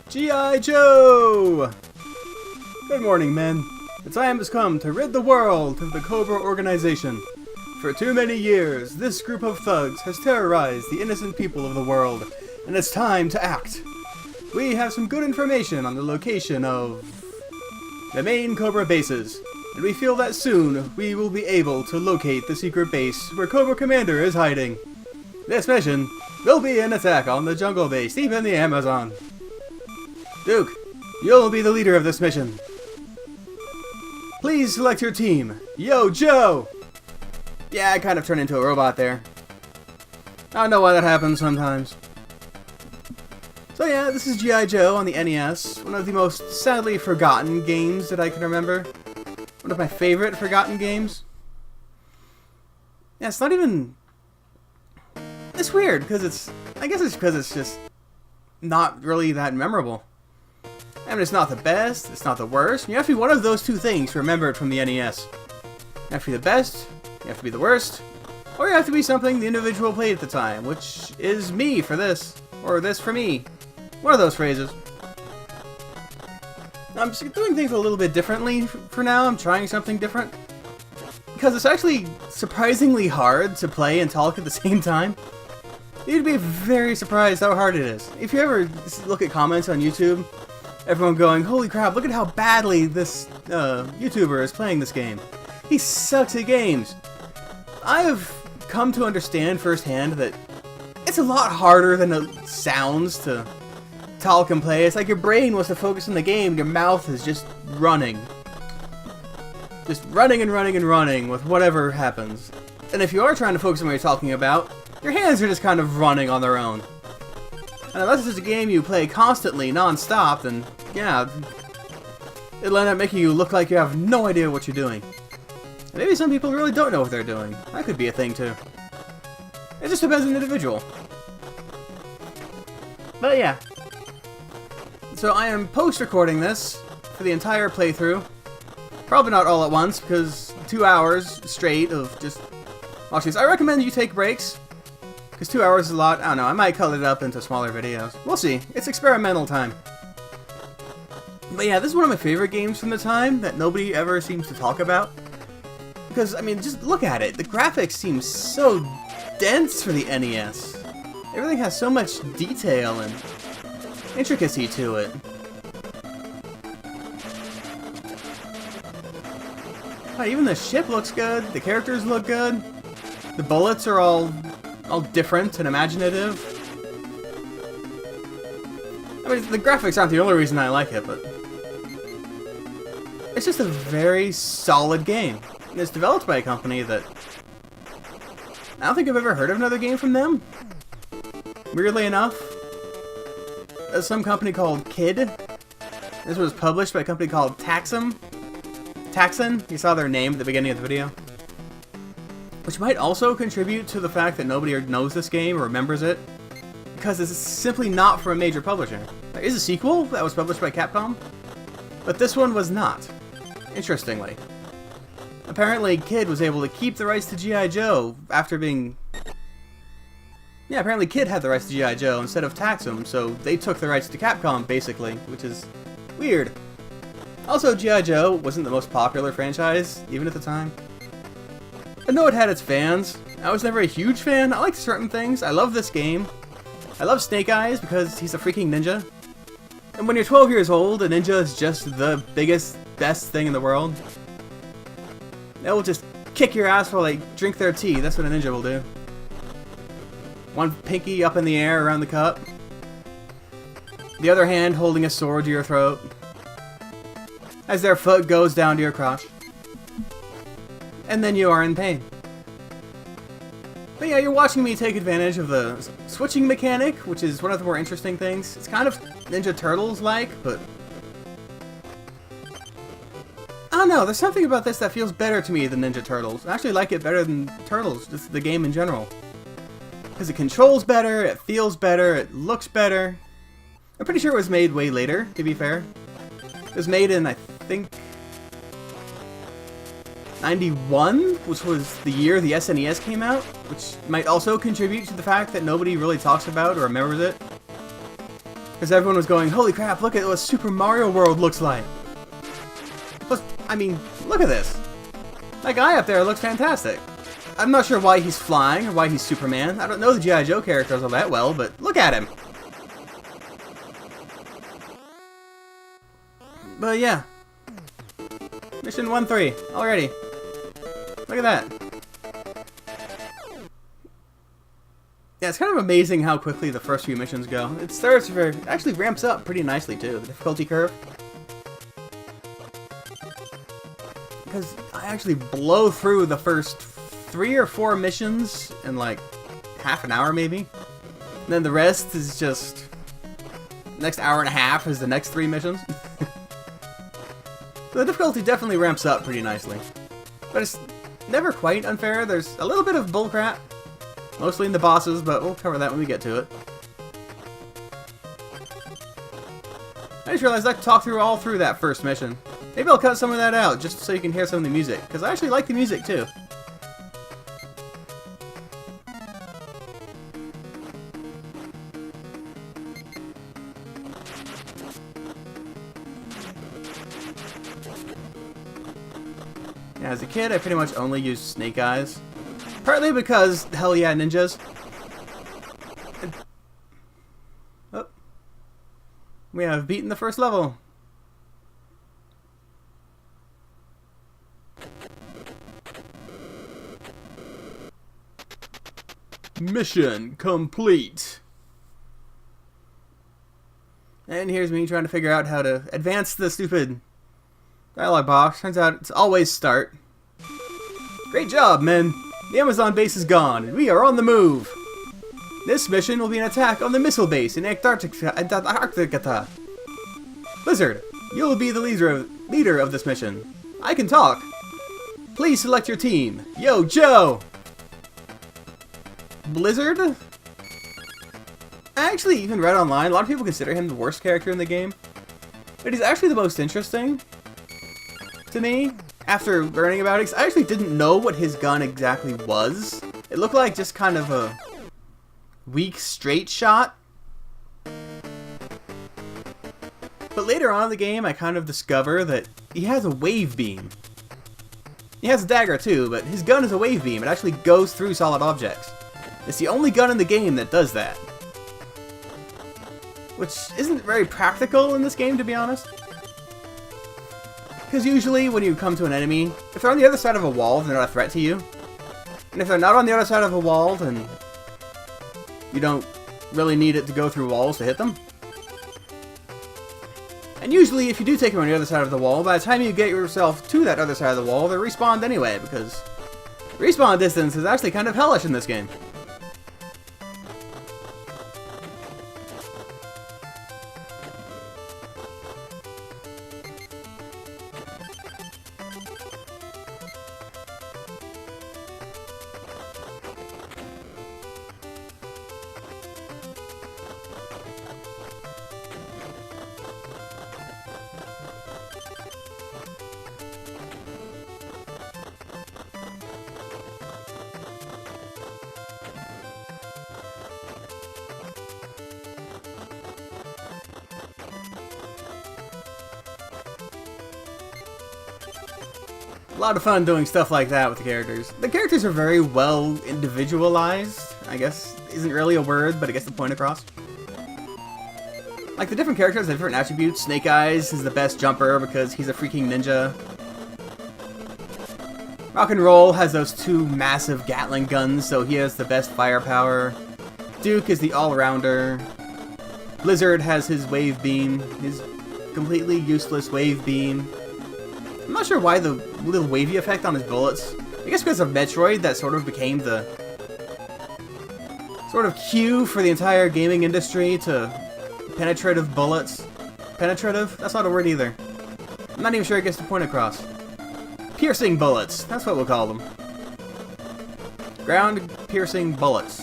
G.I. Joe! Good morning, men. The time has come to rid the world of the Cobra organization. For too many years, this group of thugs has terrorized the innocent people of the world, and it's time to act. We have some good information on the location of the main Cobra bases, and we feel that soon we will be able to locate the secret base where Cobra Commander is hiding. This mission will be an attack on the jungle base deep in the Amazon. Duke, you'll be the leader of this mission. Please select your team. Yo, Joe! Yeah, I kind of turned into a robot there. I don't know why that happens sometimes. So yeah, this is G.I. Joe on the NES, one of the most sadly forgotten games that I can remember. One of my favorite forgotten games. Yeah, it's not even... It's weird, because it's... I guess it's because it's just not really that memorable. I mean, it's not the best, it's not the worst. You have to be one of those two things to remember it from the NES. You have to be the best, you have to be the worst, or you have to be something the individual played at the time, which is me for this, or this for me. One of those phrases. I'm just doing things a little bit differently for now. I'm trying something different. Because it's actually surprisingly hard to play and talk at the same time. You'd be very surprised how hard it is. If you ever look at comments on YouTube, everyone going, holy crap, look at how badly this YouTuber is playing this game. He sucks at games. I have come to understand firsthand that it's a lot harder than it sounds to talk and play. It's like your brain wants to focus on the game, your mouth is just running. Just running and running and running with whatever happens. And if you are trying to focus on what you're talking about, your hands are just kind of running on their own. And unless it's a game you play constantly, non-stop, then yeah, it'll end up making you look like you have no idea what you're doing. And maybe some people really don't know what they're doing. That could be a thing too. It just depends on the individual. But yeah. So I am post-recording this for the entire playthrough. Probably not all at once, because 2 hours straight of just watching this. I recommend you take breaks, because 2 hours is a lot. I don't know, I might cut it up into smaller videos. We'll see. It's experimental time. But yeah, this is one of my favorite games from the time that nobody ever seems to talk about. Because, I mean, just look at it. The graphics seem so dense for the NES. Everything has so much detail and intricacy to it. Even the ship looks good, the characters look good, the bullets are all different and imaginative. I mean, the graphics aren't the only reason I like it, but it's just a very solid game. And it's developed by a company that I don't think I've ever heard of another game from them. Weirdly enough, there's some company called Kid. This was published by a company called Taxon. You saw their name at the beginning of the video. Which might also contribute to the fact that nobody knows this game or remembers it, because it's simply not from a major publisher. There is a sequel that was published by Capcom, but this one was not, interestingly. Apparently Kid was able to keep the rights to G.I. Joe after being... Yeah, apparently Kid had the rights to G.I. Joe instead of Taxon, so they took the rights to Capcom, basically, which is weird. Also, G.I. Joe wasn't the most popular franchise, even at the time. I know it had its fans. I was never a huge fan. I liked certain things. I love this game. I love Snake Eyes because he's a freaking ninja. And when you're 12 years old, a ninja is just the biggest, best thing in the world. They will just kick your ass while they drink their tea. That's what a ninja will do. One pinky up in the air around the cup. The other hand holding a sword to your throat. As their foot goes down to your crotch. And then you are in pain. But yeah, you're watching me take advantage of the switching mechanic, which is one of the more interesting things. It's kind of Ninja Turtles-like, but I don't know, there's something about this that feels better to me than Ninja Turtles. I actually like it better than Turtles, just the game in general. Because it controls better, it feels better, it looks better. I'm pretty sure it was made way later, to be fair. It was made in, I think, 91, which was the year the SNES came out, which might also contribute to the fact that nobody really talks about or remembers it. Because everyone was going, holy crap, look at what Super Mario World looks like. Plus, I mean, look at this. That guy up there looks fantastic. I'm not sure why he's flying or why he's Superman. I don't know the G.I. Joe characters all that well, but look at him. But yeah. Mission 1-3 already. Look at that. Yeah, it's kind of amazing how quickly the first few missions go. It starts very... actually ramps up pretty nicely, too, the difficulty curve. Because I actually blow through the first 3 or 4 missions in like half an hour, maybe. And then the rest is just... next hour and a half is the next 3 missions. So the difficulty definitely ramps up pretty nicely. But it's never quite unfair. There's a little bit of bullcrap. Mostly in the bosses, but we'll cover that when we get to it. I just realized I could talk through all through that first mission. Maybe I'll cut some of that out, just so you can hear some of the music, because I actually like the music too. Yeah, as a kid, I pretty much only used Snake Eyes. Partly because, hell yeah, ninjas. Oh. We have beaten the first level. Mission complete. And here's me trying to figure out how to advance the stupid dialogue box. Turns out it's always start. Great job, men. The Amazon base is gone, and we are on the move. This mission will be an attack on the missile base in Antarctica. Blizzard, you'll be the leader of this mission. I can talk. Please select your team. Yo, Joe! Blizzard? I actually even read online, a lot of people consider him the worst character in the game. But he's actually the most interesting to me. After learning about it, I actually didn't know what his gun exactly was. It looked like just kind of a weak straight shot. But later on in the game, I kind of discover that he has a wave beam. He has a dagger too, but his gun is a wave beam. It actually goes through solid objects. It's the only gun in the game that does that. Which isn't very practical in this game, to be honest. Because usually when you come to an enemy, if they're on the other side of a wall, then they're not a threat to you. And if they're not on the other side of a wall, then you don't really need it to go through walls to hit them. And usually if you do take them on the other side of the wall, by the time you get yourself to that other side of the wall, they're respawned anyway, because respawn distance is actually kind of hellish in this game. A lot of fun doing stuff like that with the characters. The characters are very well individualized, I guess isn't really a word, but it gets the point across. Like the different characters have different attributes. Snake Eyes is the best jumper because he's a freaking ninja. Rock and Roll has those 2 massive Gatling guns, so he has the best firepower. Duke is the all-rounder. Blizzard has his wave beam, his completely useless wave beam. I'm not sure why the little wavy effect on his bullets. I guess because of Metroid, that sort of became the sort of cue for the entire gaming industry to penetrative bullets. Penetrative? That's not a word either. I'm not even sure it gets the point across. Piercing bullets. That's what we'll call them. Ground piercing bullets.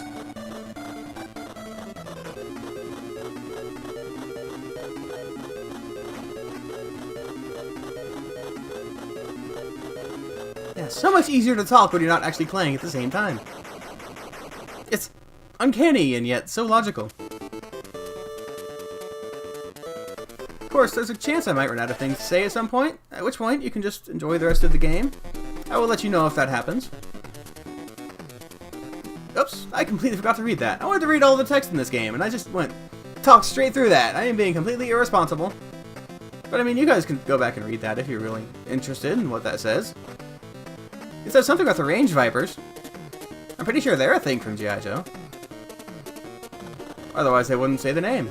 Yeah, so much easier to talk when you're not actually playing at the same time. It's uncanny and yet so logical. course, there's a chance I might run out of things to say at some point, at which point you can just enjoy the rest of the game. I will let you know if that happens. Oops, I completely forgot to read that. I wanted to read all the text in this game, and I just talked straight through that. I am being completely irresponsible. But I mean, you guys can go back and read that if you're really interested in what that says. It says something about the range vipers. I'm pretty sure they're a thing from G.I. Joe. Otherwise, they wouldn't say the name.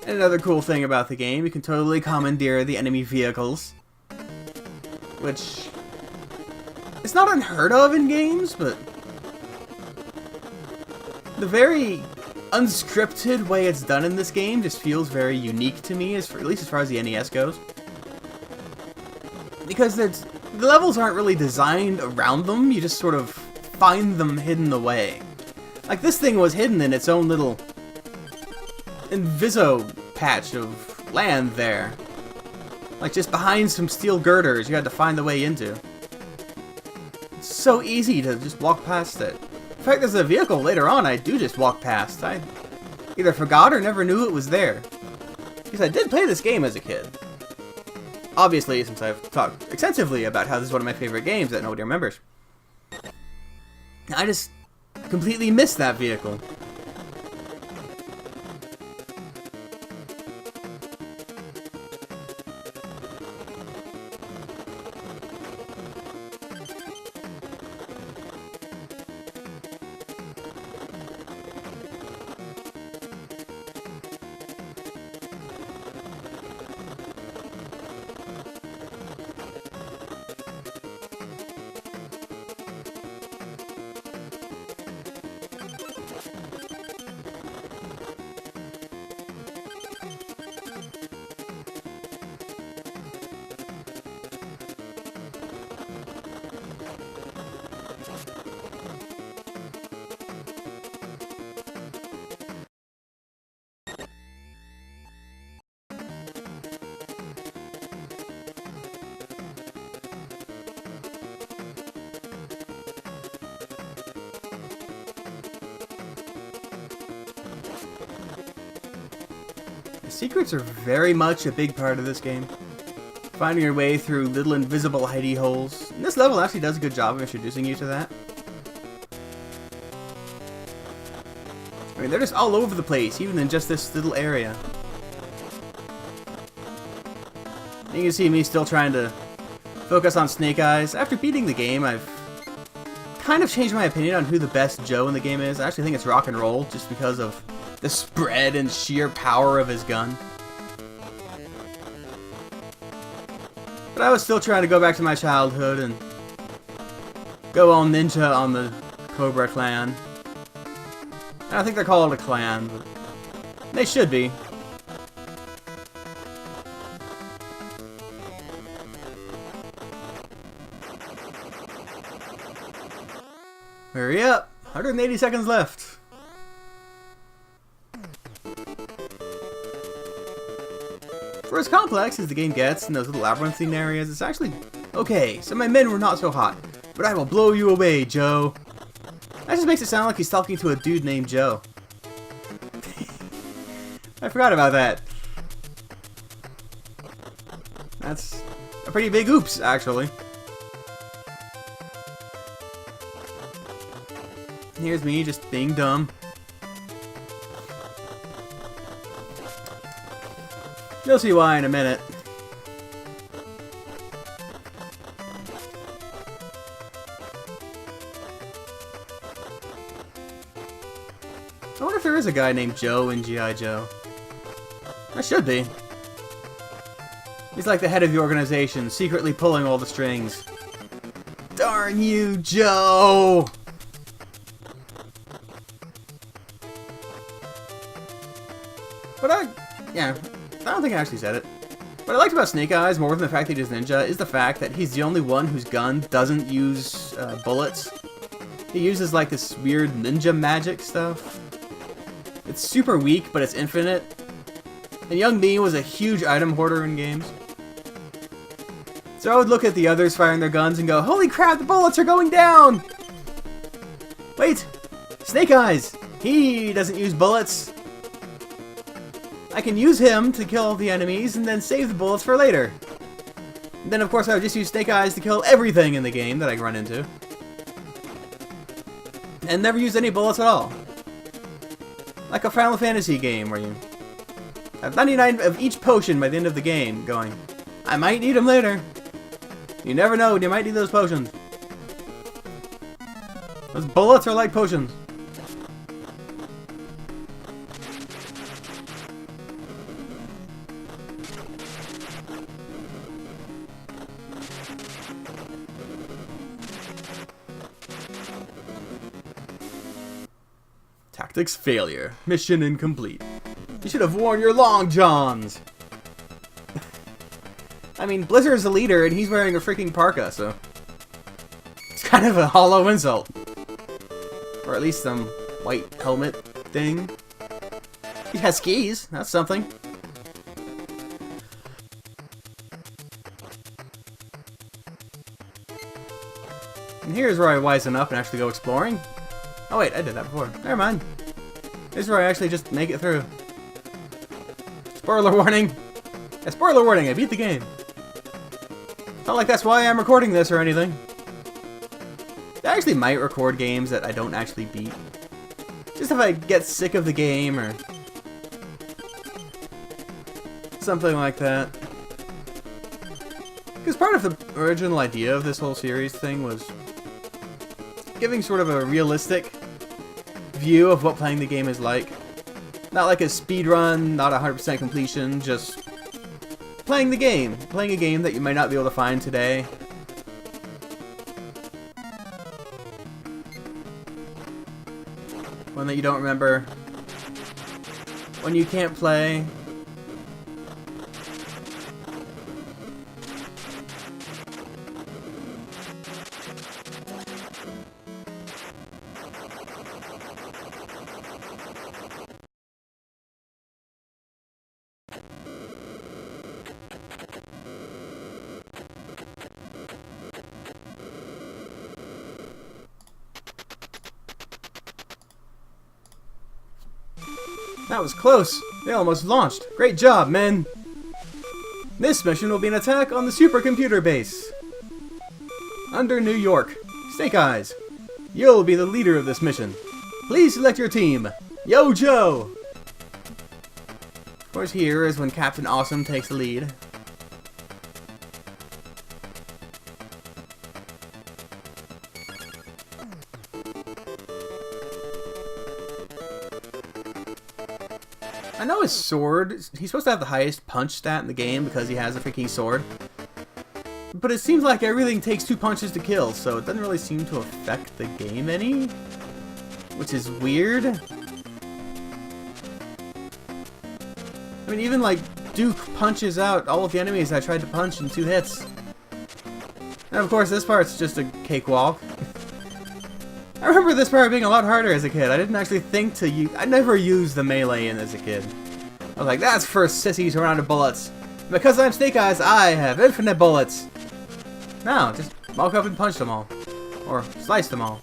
And another cool thing about the game, you can totally commandeer the enemy vehicles. Which it's not unheard of in games, but the very unscripted way it's done in this game just feels very unique to me, at least as far as the NES goes. Because the levels aren't really designed around them, you just sort of find them hidden away. Like this thing was hidden in its own little Inviso patch of land there. Like just behind some steel girders you had to find the way into. It's so easy to just walk past it. In fact, there's a vehicle later on I do just walk past. I either forgot or never knew it was there. Because I did play this game as a kid. Obviously, since I've talked extensively about how this is one of my favorite games that nobody remembers. I just completely missed that vehicle. Secrets are very much a big part of this game. Finding your way through little invisible hidey holes. And this level actually does a good job of introducing you to that. I mean, they're just all over the place, even in just this little area. You can see me still trying to focus on Snake Eyes. After beating the game, I've kind of changed my opinion on who the best Joe in the game is. I actually think it's Rock and Roll, just because of the spread and sheer power of his gun. But I was still trying to go back to my childhood and go all ninja on the Cobra clan. I don't think they're called a clan, but they should be. Hurry up! 180 seconds left. For as complex as the game gets in those little labyrinthine areas, it's actually okay. So my men were not so hot, but I will blow you away, Joe. That just makes it sound like he's talking to a dude named Joe. I forgot about that. That's a pretty big oops, actually. Here's me just being dumb. You'll see why in a minute. I wonder if there is a guy named Joe in G.I. Joe. There should be. He's like the head of the organization, secretly pulling all the strings. Darn you, Joe! But I don't think I actually said it. What I liked about Snake Eyes, more than the fact that he's ninja, is the fact that he's the only one whose gun doesn't use bullets. He uses like this weird ninja magic stuff. It's super weak, but it's infinite. And young me was a huge item hoarder in games. So I would look at the others firing their guns and go, holy crap, the bullets are going down! Wait! Snake Eyes! He doesn't use bullets. I can use him to kill the enemies and then save the bullets for later. And then of course I would just use Snake Eyes to kill everything in the game that I run into. And never use any bullets at all. Like a Final Fantasy game where you have 99 of each potion by the end of the game going, I might need them later. You never know when you might need those potions. Those bullets are like potions. Tactics failure. Mission incomplete. You should have worn your long johns. I mean, Blizzard's the leader and he's wearing a freaking parka, so it's kind of a hollow insult. Or at least some white helmet thing. He has skis. That's something. And here's where I wisen up and actually go exploring. Oh wait, I did that before. Never mind. This is where I actually just make it through. Spoiler warning! A spoiler warning, I beat the game. Not like that's why I'm recording this or anything. I actually might record games that I don't actually beat. Just if I get sick of the game or something like that. Because part of the original idea of this whole series thing was giving sort of a realistic view of what playing the game is like. Not like a speedrun, not 100% completion, just playing the game. Playing a game that you might not be able to find today. One that you don't remember. One you can't play. That was close. They almost launched. Great job, men. This mission will be an attack on the supercomputer base. Under New York. Snake Eyes. You'll be the leader of this mission. Please select your team. Yo, Joe! Of course, here is when Captain Awesome takes the lead. I know his sword, he's supposed to have the highest punch stat in the game because he has a freaking sword. But it seems like everything takes 2 punches to kill, so it doesn't really seem to affect the game any. Which is weird. I mean, even like Duke punches out all of the enemies I tried to punch in 2 hits. And of course this part's just a cakewalk. I remember this part being a lot harder as a kid. I didn't actually think to use... I never used the melee in as a kid. I was like, that's for sissies who run out of bullets. Because I'm Snake Eyes, I have infinite bullets. No, just walk up and punch them all. Or slice them all.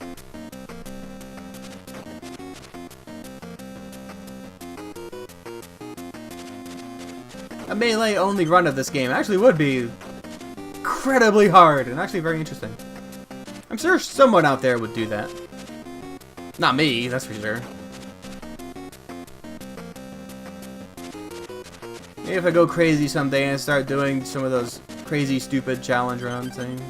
A melee-only run of this game actually would be incredibly hard and actually very interesting. I'm sure someone out there would do that. Not me, that's for sure. Maybe if I go crazy someday and start doing some of those crazy, stupid challenge run things.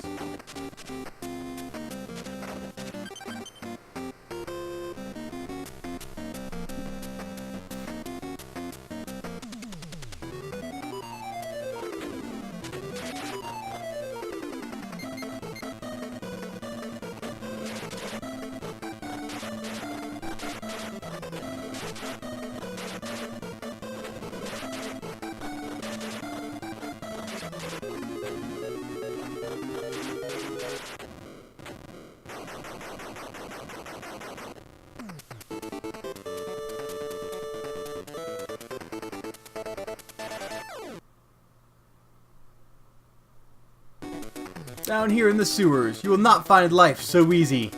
Down here in the sewers, you will not find life so easy.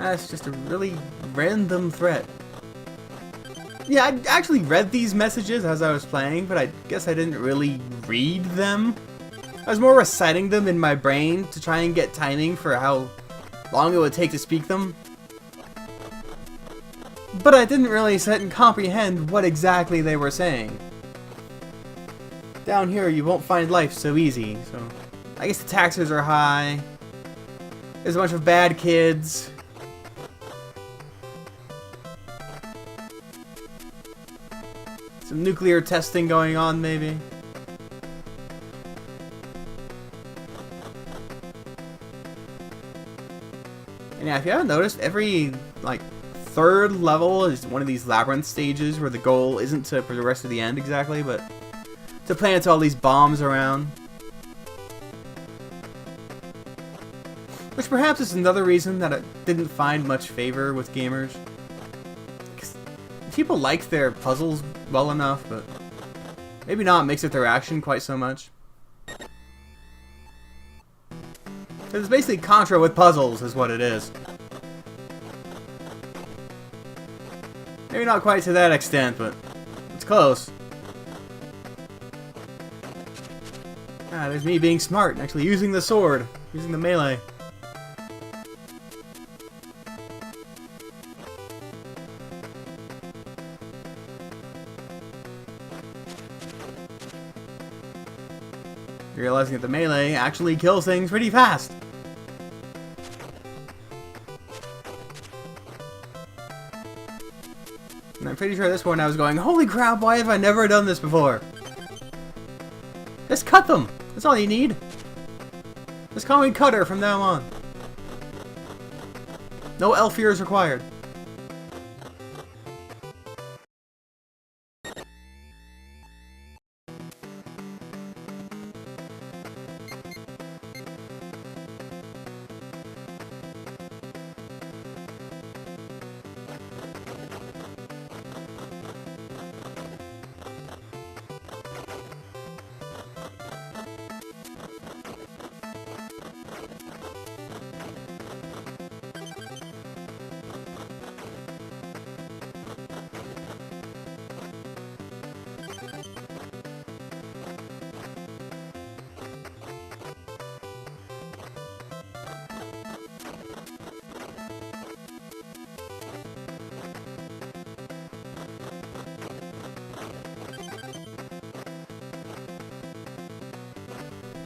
That's just a really random threat. Yeah, I actually read these messages as I was playing, but I guess I didn't really read them. I was more reciting them in my brain to try and get timing for how long it would take to speak them. But I didn't really sit and comprehend what exactly they were saying. Down here, you won't find life so easy, so I guess the taxes are high. There's a bunch of bad kids. Some nuclear testing going on, maybe. And yeah, if you haven't noticed, every, like, third level is one of these labyrinth stages where the goal isn't to progress to the end exactly, but to plant all these bombs around. Which perhaps is another reason that it didn't find much favor with gamers. Because people liked their puzzles well enough, but maybe not mix with their action quite so much. It's basically Contra with puzzles is what it is. Maybe not quite to that extent, but it's close. Ah, there's me being smart and actually using the sword, using the melee. Realizing that the melee actually kills things pretty fast. And I'm pretty sure at this point I was going, holy crap, why have I never done this before? Just cut them! That's all you need. Just call me Cutter from now on. No elf ears required.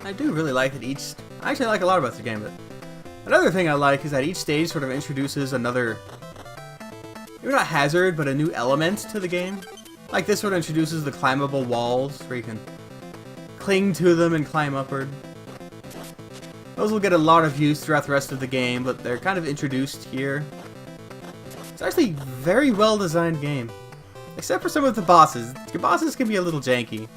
I do really like that I actually like a lot about the game, but another thing I like is that each stage sort of introduces another, maybe not hazard, but a new element to the game. Like this one introduces the climbable walls, where you can cling to them and climb upward. Those will get a lot of use throughout the rest of the game, but they're kind of introduced here. It's actually a very well designed game. Except for some of the bosses. The bosses can be a little janky.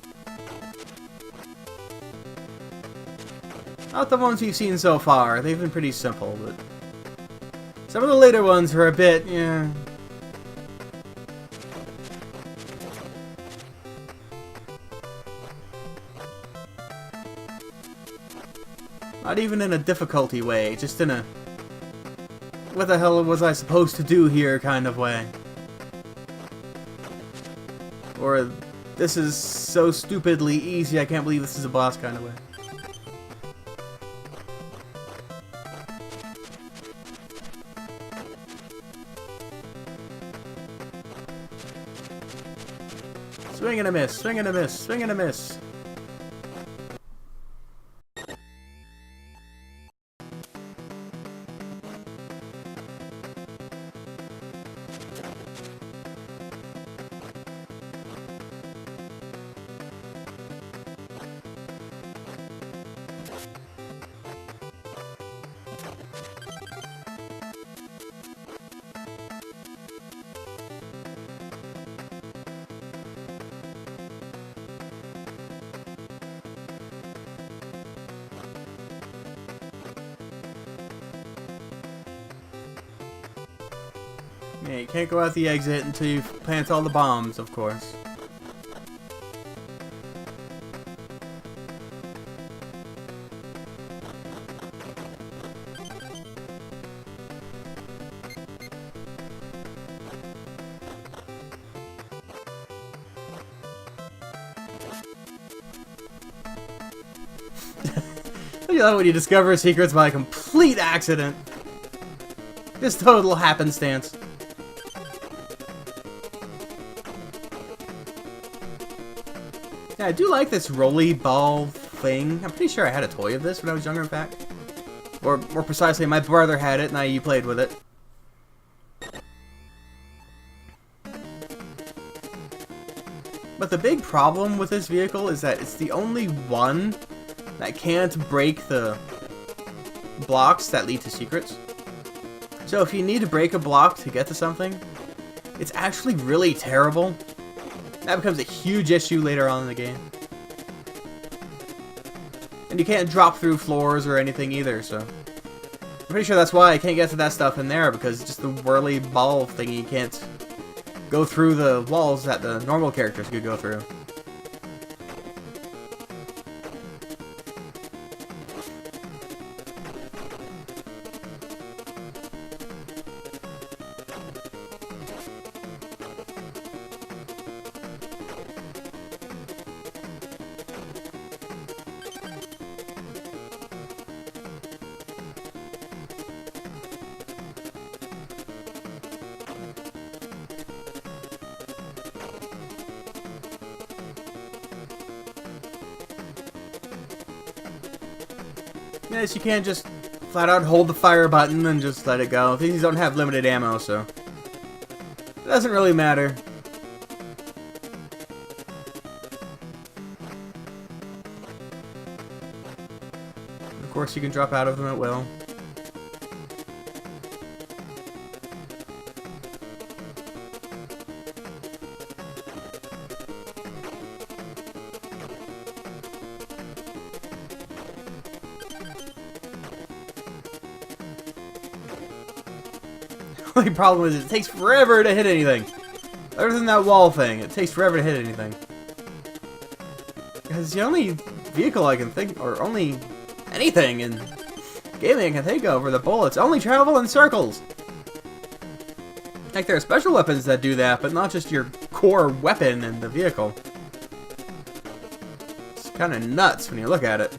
Not the ones we've seen so far. They've been pretty simple, but some of the later ones are a bit, yeah. Not even in a difficulty way, just in a what the hell was I supposed to do here kind of way. Or this is so stupidly easy I can't believe this is a boss kind of way. Swing and a miss, swing and a miss, swing and a miss. Yeah, you can't go out the exit until you plant all the bombs, of course. You love when you discover secrets by complete accident. Just total happenstance. Yeah, I do like this rolly ball thing. I'm pretty sure I had a toy of this when I was younger, in fact. Or more precisely, my brother had it and I played with it. But the big problem with this vehicle is that it's the only one that can't break the blocks that lead to secrets. So if you need to break a block to get to something, it's actually really terrible. That becomes a huge issue later on in the game. And you can't drop through floors or anything either, so... I'm pretty sure that's why I can't get to that stuff in there, because it's just the whirly ball thingy can't go through the walls that the normal characters could go through. Yes, you can't just flat out hold the fire button and just let it go. These don't have limited ammo, so it doesn't really matter. Of course, you can drop out of them at will. The only problem is it takes forever to hit anything. Other than that wall thing, it takes forever to hit anything. Because the only vehicle I can think, or only anything in gaming I can think of, are the bullets. Only travel in circles. Like, there are special weapons that do that, but not just your core weapon in the vehicle. It's kind of nuts when you look at it.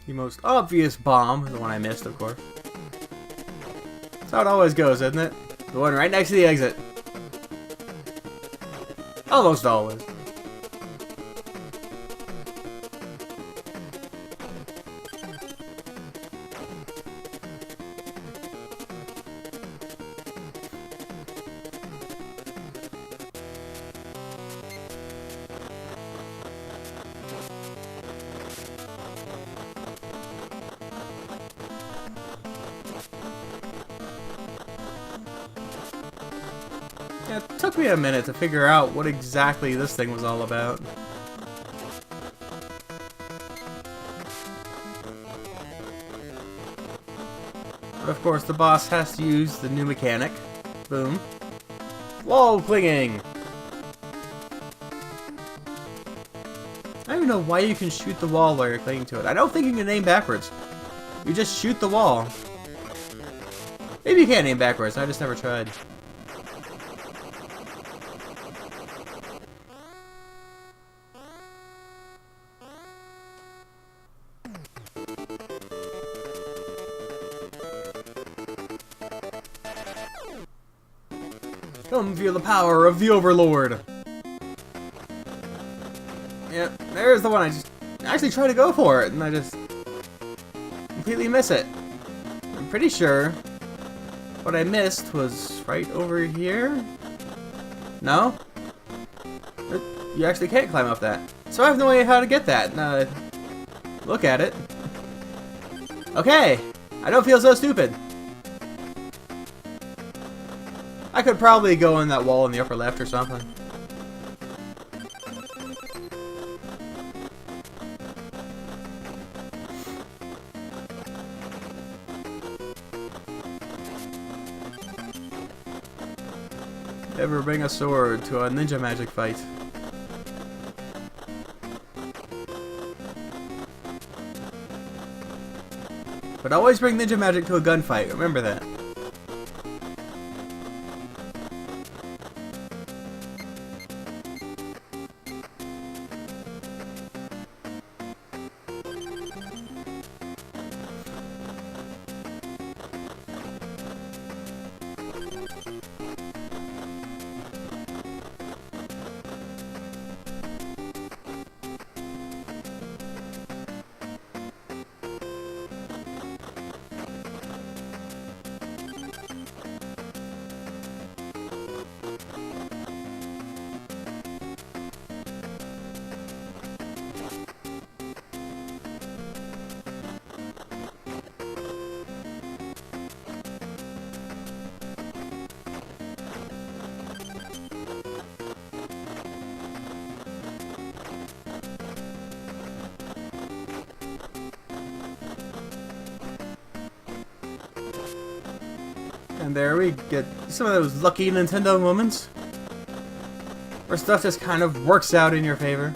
The most obvious bomb, the one I missed, of course. That's how it always goes, isn't it? The one right next to the exit. Almost always. Yeah, it took me a minute to figure out what exactly this thing was all about. But of course, the boss has to use the new mechanic. Boom. Wall clinging! I don't even know why you can shoot the wall while you're clinging to it. I don't think you can aim backwards. You just shoot the wall. Maybe you can aim backwards, I just never tried. Come feel the power of the Overlord. Yeah, there's the one I just actually tried to go for it, and I just completely miss it. I'm pretty sure what I missed was right over here. No? You actually can't climb up that. So I have no idea how to get that. Look at it. Okay, I don't feel so stupid. I could probably go in that wall in the upper left or something. ever bring a sword to a ninja magic fight. But always bring ninja magic to a gunfight, remember that. And there we get some of those lucky Nintendo moments where stuff just kind of works out in your favor.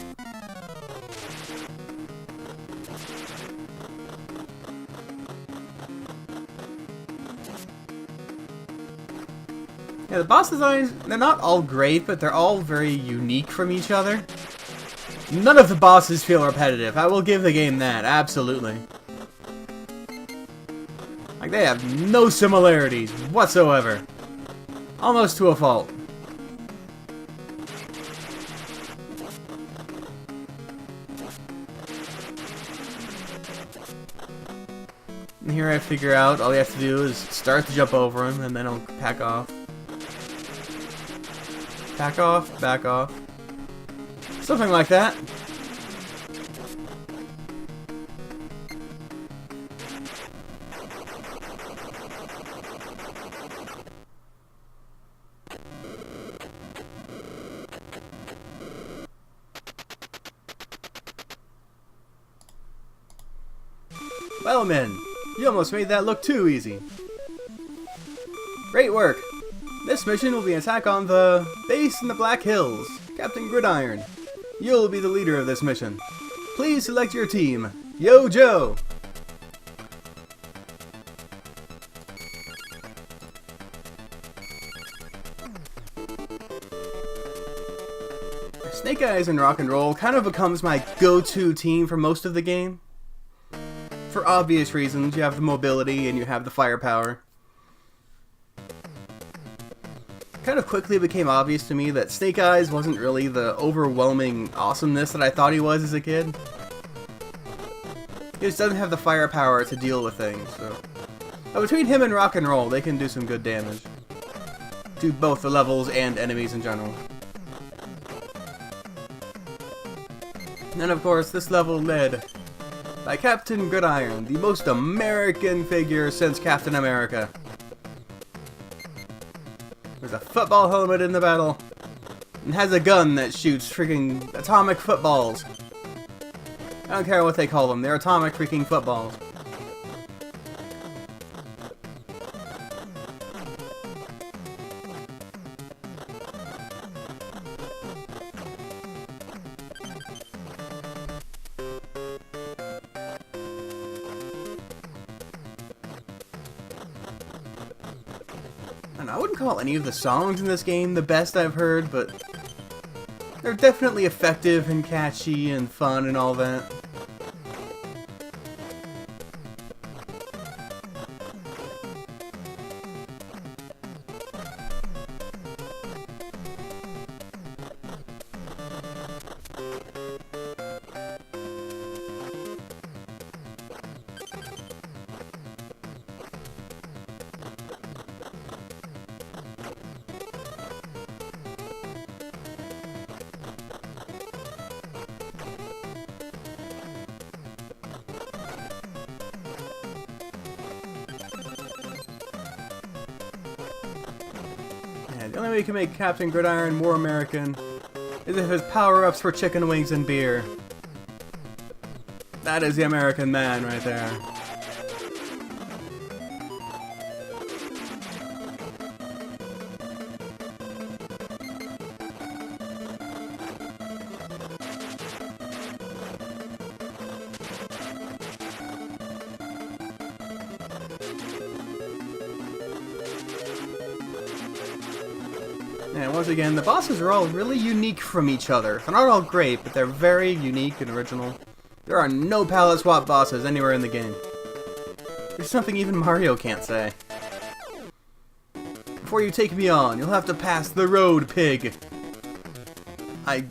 Yeah, the boss designs, they're not all great, but they're all very unique from each other. None of the bosses feel repetitive. I will give the game that, absolutely. Like, they have no similarities whatsoever. Almost to a fault. And here I figure out all you have to do is start to jump over him, and then I'll back off. Back off, back off. Something like that. Well, men, you almost made that look too easy. Great work! This mission will be an attack on the base in the Black Hills. Captain Gridiron, you'll be the leader of this mission. Please select your team. Yo, Joe! Snake Eyes and Rock and Roll kind of becomes my go-to team for most of the game. For obvious reasons, you have the mobility and you have the firepower. Kind of quickly became obvious to me that Snake Eyes wasn't really the overwhelming awesomeness that I thought he was as a kid. He just doesn't have the firepower to deal with things, so... But between him and Rock and Roll, they can do some good damage. To both the levels and enemies in general. And of course, this level led by Captain Gridiron, the most American figure since Captain America. There's a football helmet in the battle, and has a gun that shoots freaking atomic footballs. I don't care what they call them, they're atomic freaking footballs. And I wouldn't call any of the songs in this game the best I've heard, but they're definitely effective and catchy and fun and all that. The only way you can make Captain Gridiron more American is if his power-ups were chicken wings and beer. That is the American man right there. And once again, the bosses are all really unique from each other. They're not all great, but they're very unique and original. There are no palette swap bosses anywhere in the game. There's something even Mario can't say. Before you take me on, you'll have to pass the road, pig. I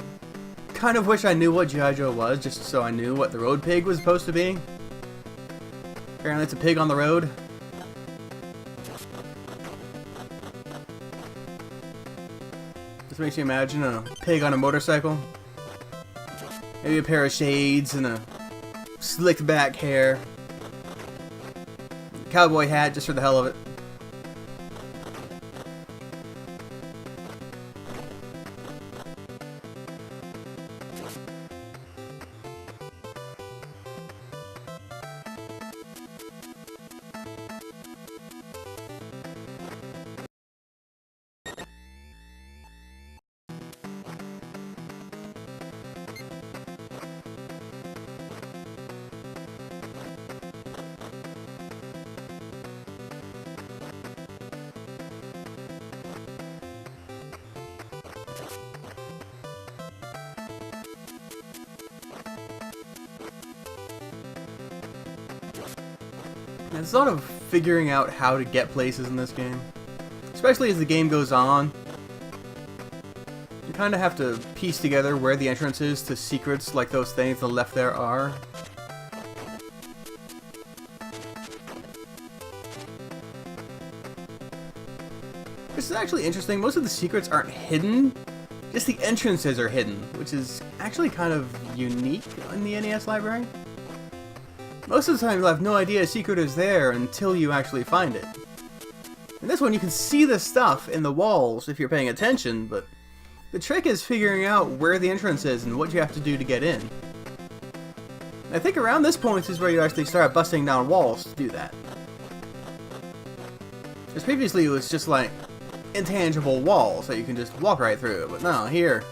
kind of wish I knew what G.I. Joe was, just so I knew what the road pig was supposed to be. Apparently it's a pig on the road. This makes you imagine a pig on a motorcycle. Maybe a pair of shades and a slicked back hair. Cowboy hat just for the hell of it. There's a lot of figuring out how to get places in this game. Especially as the game goes on. You kind of have to piece together where the entrances to secrets like those things on the left there are. This is actually interesting. Most of the secrets aren't hidden. Just the entrances are hidden, which is actually kind of unique in the NES library. Most of the time you'll have no idea a secret is there until you actually find it. In this one you can see the stuff in the walls if you're paying attention, but the trick is figuring out where the entrance is and what you have to do to get in. I think around this point is where you actually start busting down walls to do that. Because previously it was just like intangible walls that you can just walk right through, but no, here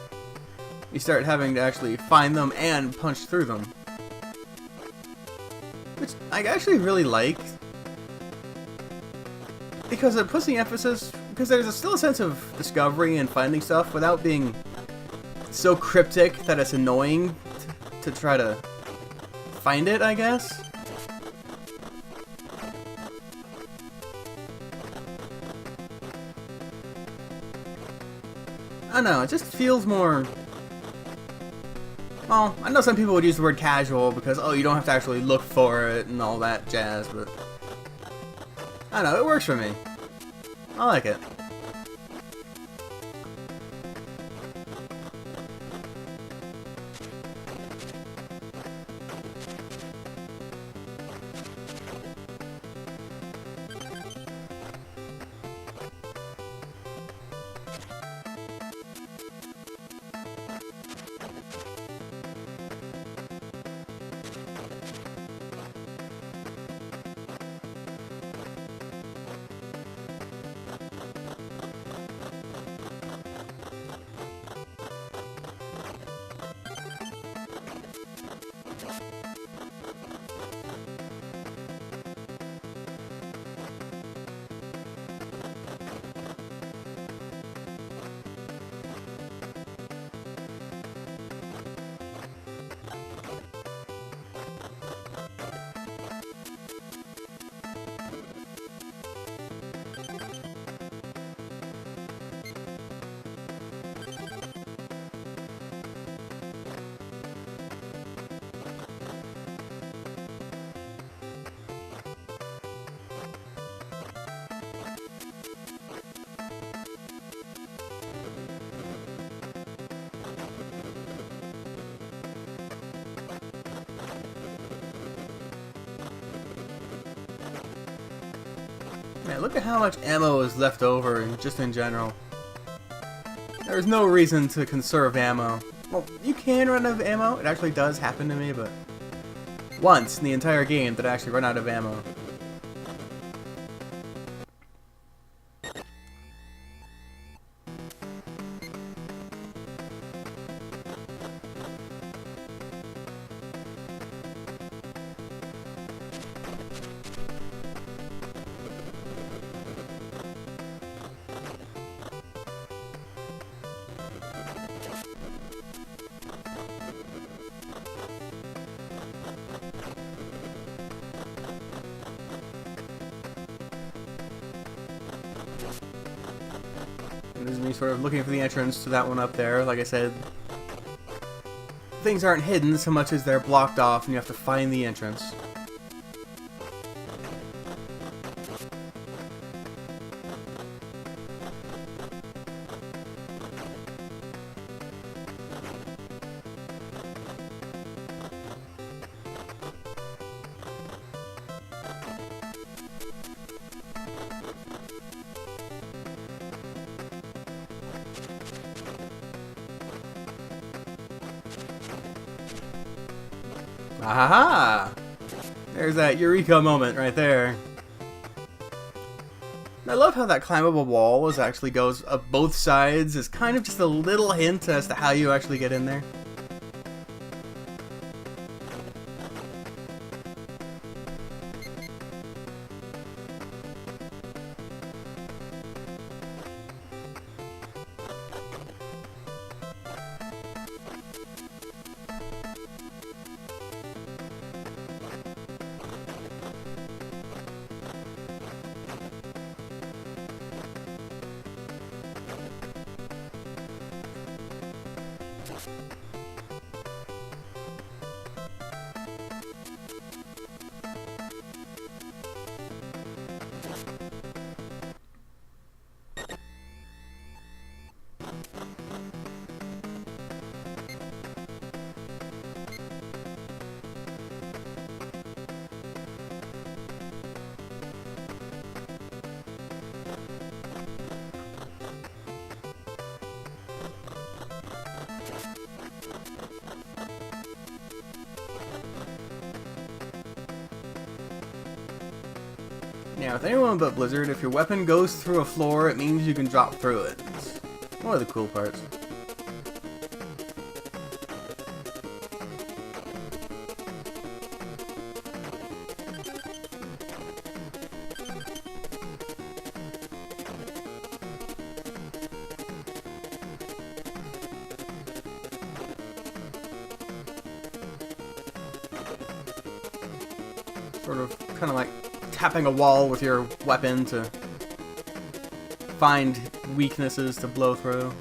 you start having to actually find them and punch through them. Which I actually really like, because it puts the emphasis, because there's still a sense of discovery and finding stuff without being so cryptic that it's annoying to try to find it, I guess. I don't know, it just feels more... Well, I know some people would use the word casual because, oh, you don't have to actually look for it and all that jazz, but... I don't know, it works for me. I like it. Man, look at how much ammo is left over, just in general. There's no reason to conserve ammo. Well, you can run out of ammo. It actually does happen to me, but once in the entire game did I actually run out of ammo. This is me sort of looking for the entrance to that one up there. Like I said, things aren't hidden so much as they're blocked off and you have to find the entrance. Ahaha! There's that eureka moment right there. I love how that climbable wall actually goes up both sides. It's kind of just a little hint as to how you actually get in there. Yeah, with anyone but Blizzard, if your weapon goes through a floor, it means you can drop through it. It's one of the cool parts. Sort of, kind of like tapping a wall with your weapon to find weaknesses to blow through.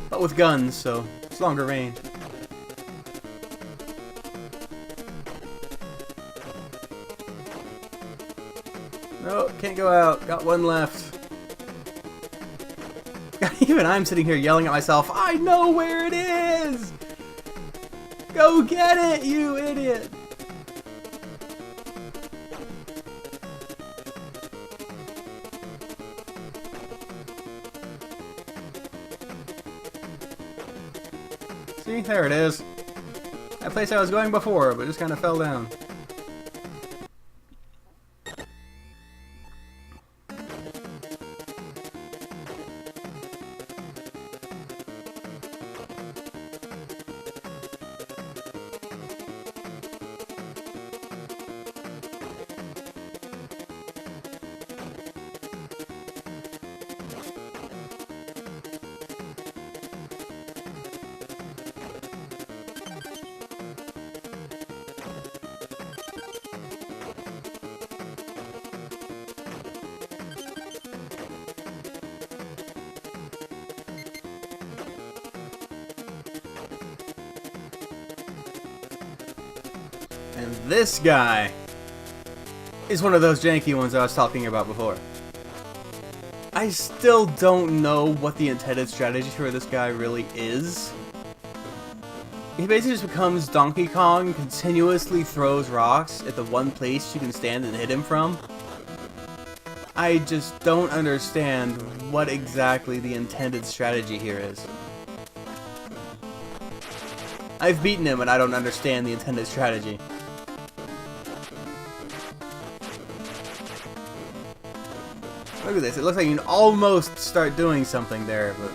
But with guns, so it's longer range. No, can't go out. Got one left. Even I'm sitting here yelling at myself, I know where it is! Go get it, you idiot! See, there it is. That place I was going before, but just kind of fell down. And this guy is one of those janky ones I was talking about before. I still don't know what the intended strategy for this guy really is. He basically just becomes Donkey Kong, continuously throws rocks at the one place you can stand and hit him from. I just don't understand what exactly the intended strategy here is. I've beaten him and I don't understand the intended strategy. Look at this, it looks like you can almost start doing something there, but...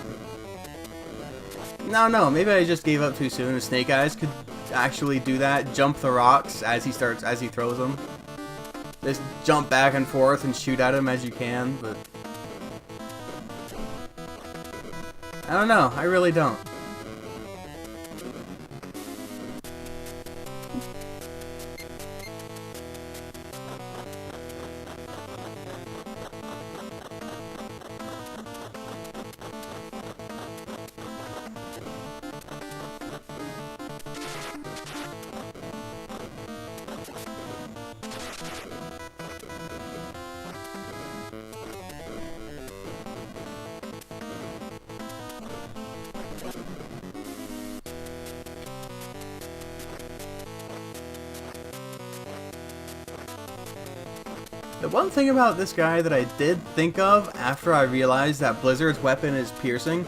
No, maybe I just gave up too soon. Snake Eyes could actually do that, jump the rocks as he throws them. Just jump back and forth and shoot at him as you can, but... I don't know, I really don't. The one thing about this guy that I did think of after I realized that Blizzard's weapon is piercing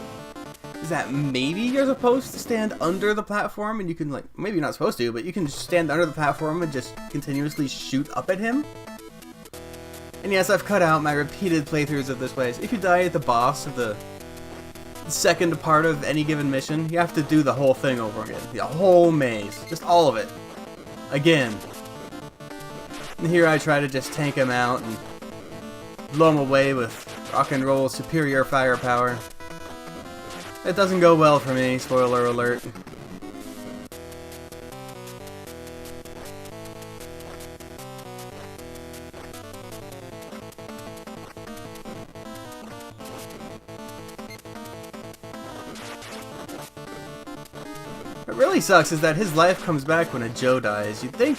is that maybe you're supposed to stand under the platform and you can, like, maybe you're not supposed to, but you can stand under the platform and just continuously shoot up at him. And yes, I've cut out my repeated playthroughs of this place. If you die at the boss of the second part of any given mission, you have to do the whole thing over again. The whole maze. Just all of it. Again. And here I try to just tank him out and blow him away with rock and roll superior firepower. It doesn't go well for me, spoiler alert. What really sucks is that his life comes back when a Joe dies. You'd think,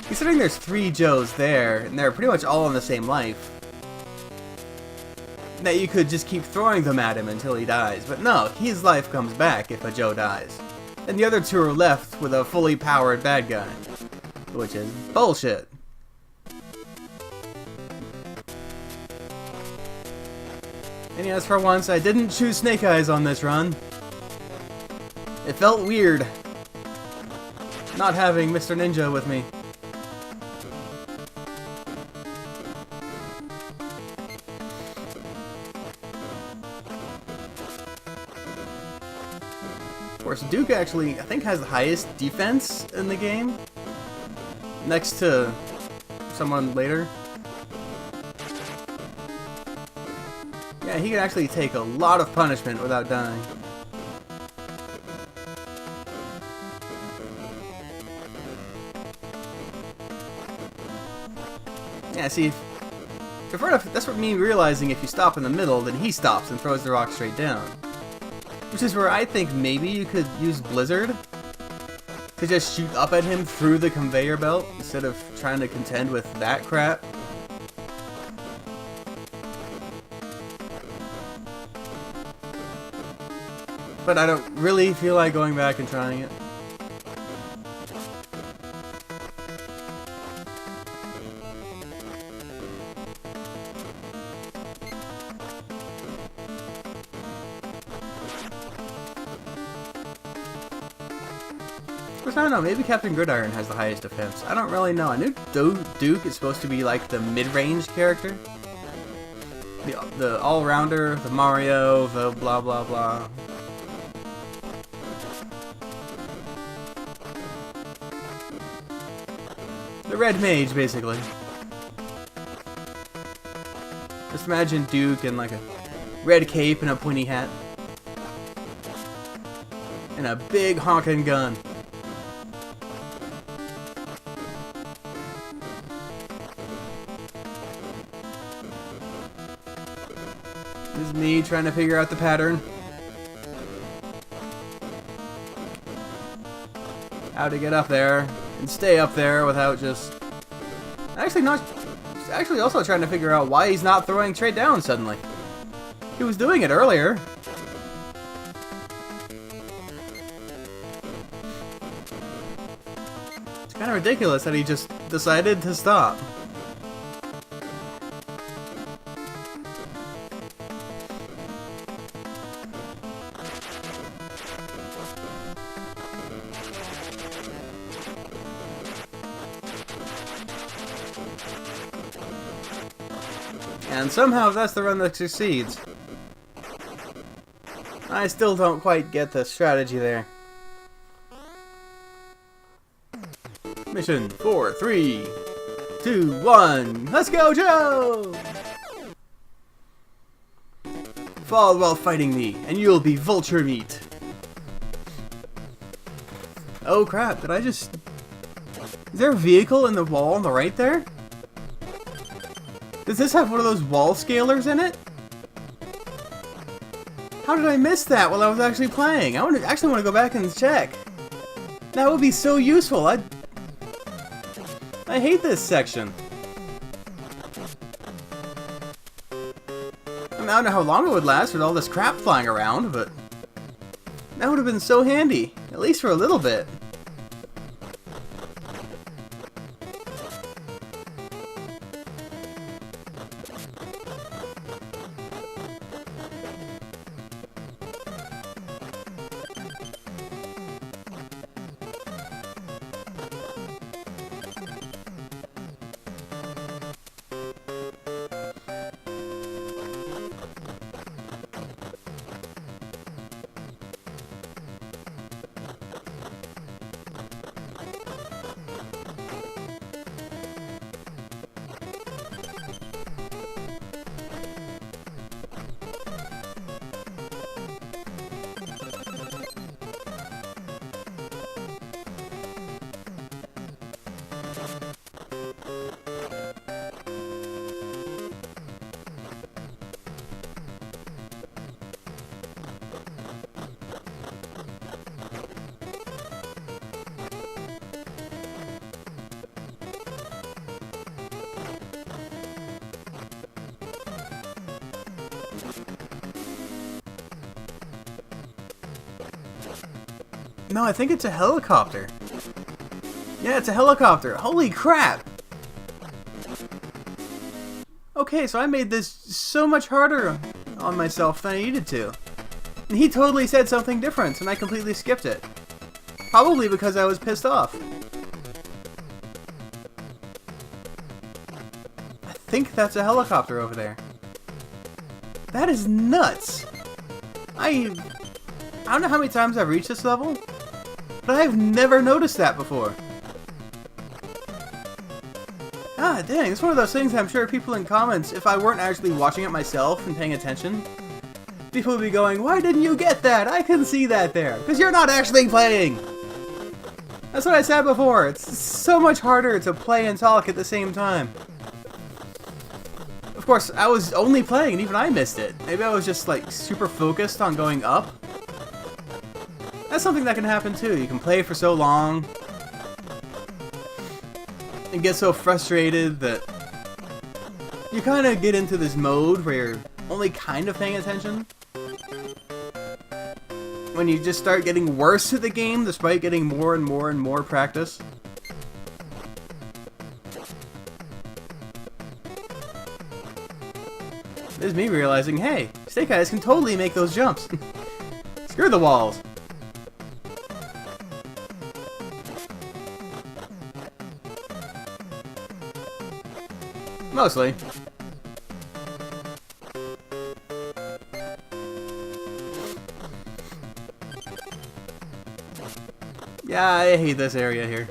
considering there's 3 Joes there, and they're pretty much all in the same life, that you could just keep throwing them at him until he dies. But no, his life comes back if a Joe dies. And the other 2 are left with a fully powered bad guy. Which is bullshit. And yes, for once, I didn't choose Snake Eyes on this run. It felt weird not having Mr. Ninja with me. Of course, Duke actually, I think, has the highest defense in the game, next to someone later. Yeah, he can actually take a lot of punishment without dying. Yeah, see, that's what me realizing if you stop in the middle, then he stops and throws the rock straight down. Which is where I think maybe you could use Blizzard to just shoot up at him through the conveyor belt instead of trying to contend with that crap. But I don't really feel like going back and trying it. I don't know, maybe Captain Gridiron has the highest defense. I don't really know. I knew Duke is supposed to be like the mid-range character. The all-rounder, the Mario, the blah blah blah. The red mage, basically. Just imagine Duke in like a red cape and a pointy hat. And a big honking gun. This is me trying to figure out the pattern. How to get up there and stay up there without just... Actually also trying to figure out why he's not throwing straight down suddenly. He was doing it earlier. It's kind of ridiculous that he just decided to stop. And somehow that's the run that succeeds. I still don't quite get the strategy there. Mission 4, 3, 2, 1, let's go, Joe! Fall while fighting me, and you'll be vulture meat. Oh crap, did I just... Is there a vehicle in the wall on the right there? Does this have one of those wall scalers in it? How did I miss that while I was actually playing? I actually want to go back and check. That would be so useful. I hate this section. I mean, I don't know how long it would last with all this crap flying around, but that would have been so handy, at least for a little bit. No, I think it's a helicopter. Yeah, it's a helicopter. Holy crap! Okay, so I made this so much harder on myself than I needed to. And he totally said something different, and I completely skipped it. Probably because I was pissed off. I think that's a helicopter over there. That is nuts! I don't know how many times I've reached this level, but I've never noticed that before. Ah, dang, it's one of those things I'm sure people in comments, if I weren't actually watching it myself and paying attention, people would be going, why didn't you get that? I can see that there. Because you're not actually playing! That's what I said before. It's so much harder to play and talk at the same time. Of course, I was only playing and even I missed it. Maybe I was just like super focused on going up. That's something that can happen too. You can play for so long and get so frustrated that you kind of get into this mode where you're only kind of paying attention. When you just start getting worse at the game despite getting more and more and more practice. This is me realizing, hey, Snake Eyes can totally make those jumps. Screw the walls. Mostly. Yeah, I hate this area here.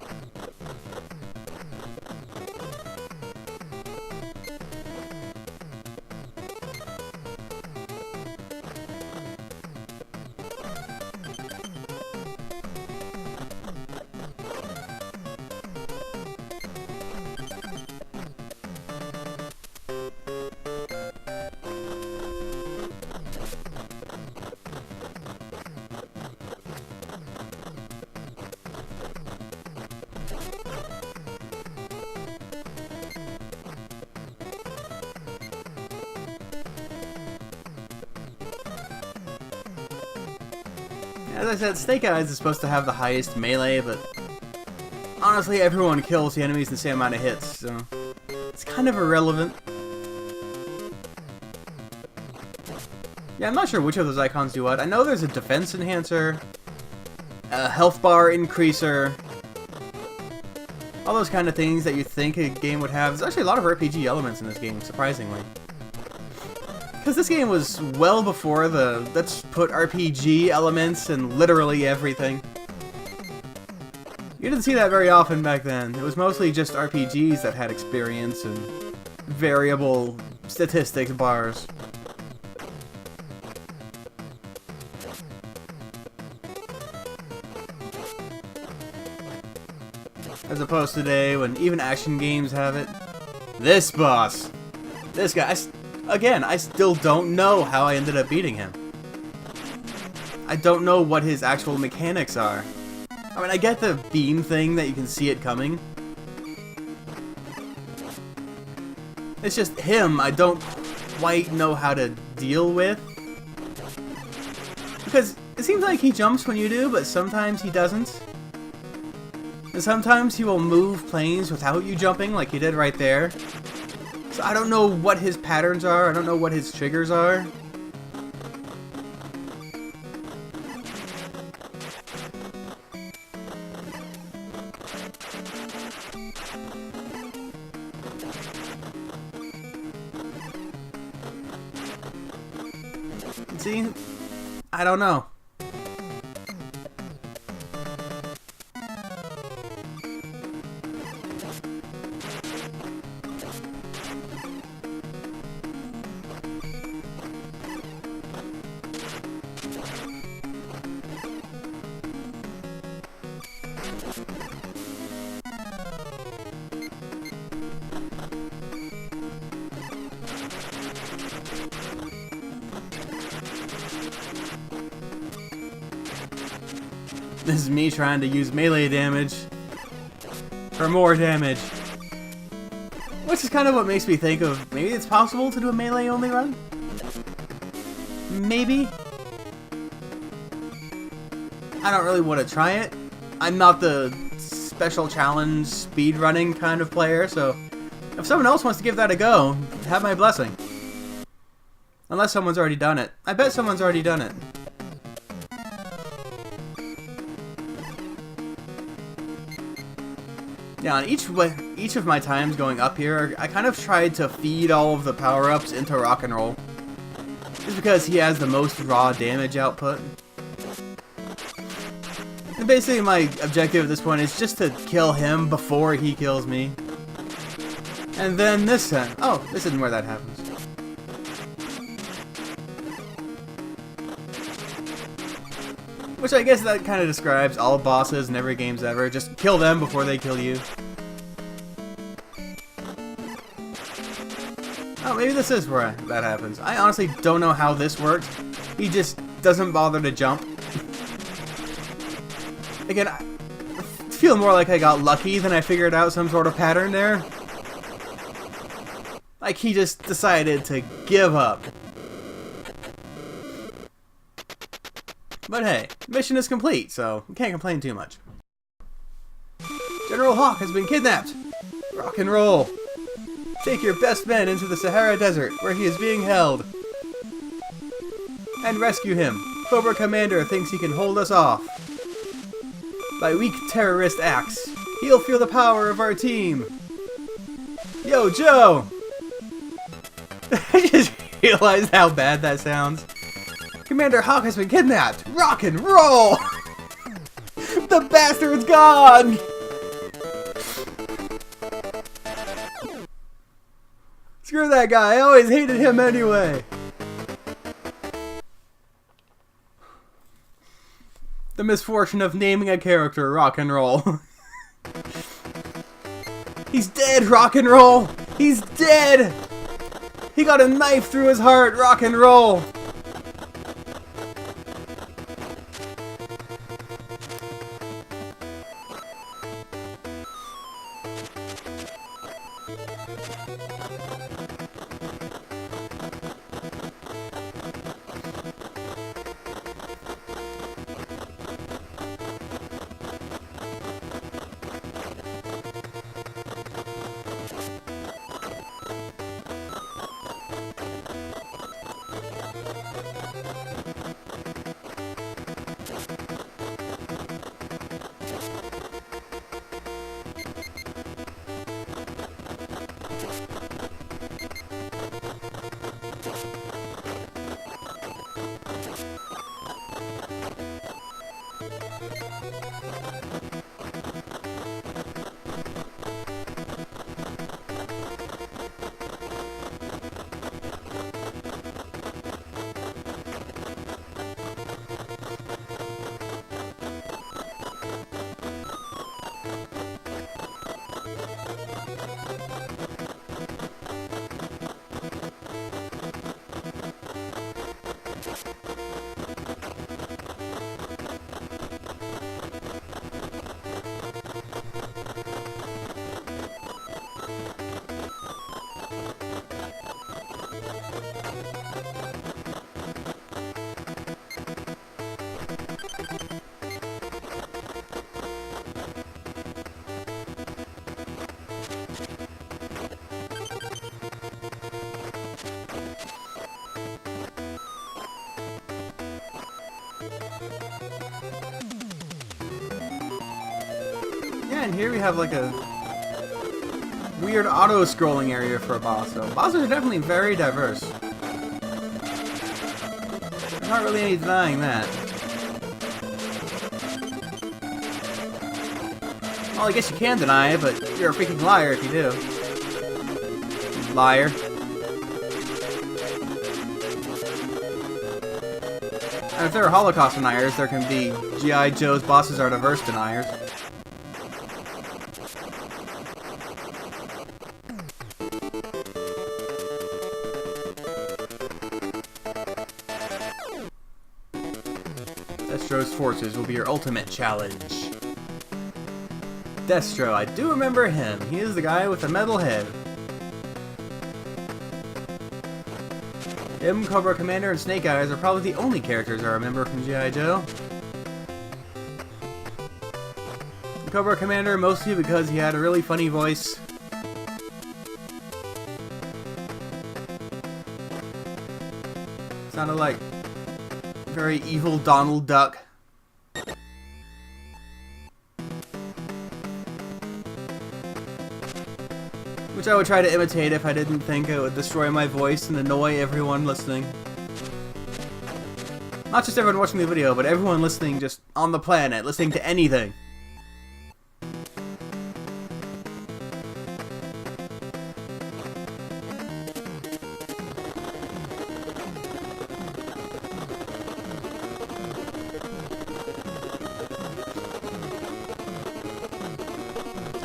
As I said, Snake Eyes is supposed to have the highest melee, but honestly everyone kills the enemies in the same amount of hits, so it's kind of irrelevant. Yeah, I'm not sure which of those icons do what. I know there's a defense enhancer, a health bar increaser, all those kind of things that you think a game would have. There's actually a lot of RPG elements in this game, surprisingly. Because this game was well before the let's put RPG elements in literally everything. You didn't see that very often back then. It was mostly just RPGs that had experience and variable statistics bars. As opposed to today when even action games have it. This boss! This guy, again, I still don't know how I ended up beating him. I don't know what his actual mechanics are. I mean, I get the beam thing that you can see it coming. It's just him I don't quite know how to deal with. Because it seems like he jumps when you do, but sometimes he doesn't. And sometimes he will move planes without you jumping, like he did right there. So I don't know what his patterns are, I don't know what his triggers are. See? I don't know. This is me trying to use melee damage for more damage. Which is kind of what makes me think of maybe it's possible to do a melee only run? Maybe? I don't really want to try it. I'm not the special challenge speedrunning kind of player, so if someone else wants to give that a go, have my blessing. Unless someone's already done it. I bet someone's already done it. Yeah, on each of my times going up here, I kind of tried to feed all of the power-ups into Rock and Roll. Just because he has the most raw damage output. And basically my objective at this point is just to kill him before he kills me. And then this time... Oh, this isn't where that happens. Which I guess that kind of describes all bosses in every games ever. Just kill them before they kill you. Oh, maybe this is where that happens. I honestly don't know how this works. He just doesn't bother to jump. Again, I feel more like I got lucky than I figured out some sort of pattern there. Like he just decided to give up. But hey, mission is complete, so we can't complain too much. General Hawk has been kidnapped! Rock and roll! Take your best men into the Sahara Desert, where he is being held. And rescue him. Cobra Commander thinks he can hold us off. By weak terrorist acts, he'll feel the power of our team. Yo, Joe! I just realized how bad that sounds. Commander Hawk has been kidnapped! Rock and roll! The bastard's gone! Screw that guy, I always hated him anyway! The misfortune of naming a character Rock and Roll. He's dead, Rock and Roll! He's dead! He got a knife through his heart, Rock and Roll! Yeah, and here we have like a weird auto-scrolling area for a boss. So bosses are definitely very diverse. There's not really any denying that. Well, I guess you can deny it, but you're a freaking liar if you do. Liar. And if there are Holocaust deniers, there can be G.I. Joe's bosses are diverse deniers. Destro's forces will be your ultimate challenge. Destro, I do remember him. He is the guy with the metal head. Him, Cobra Commander, and Snake Eyes are probably the only characters I remember from G.I. Joe. Cobra Commander mostly because he had a really funny voice. Sounded like very evil Donald Duck. Which I would try to imitate if I didn't think it would destroy my voice and annoy everyone listening. Not just everyone watching the video, but everyone listening just on the planet, listening to anything.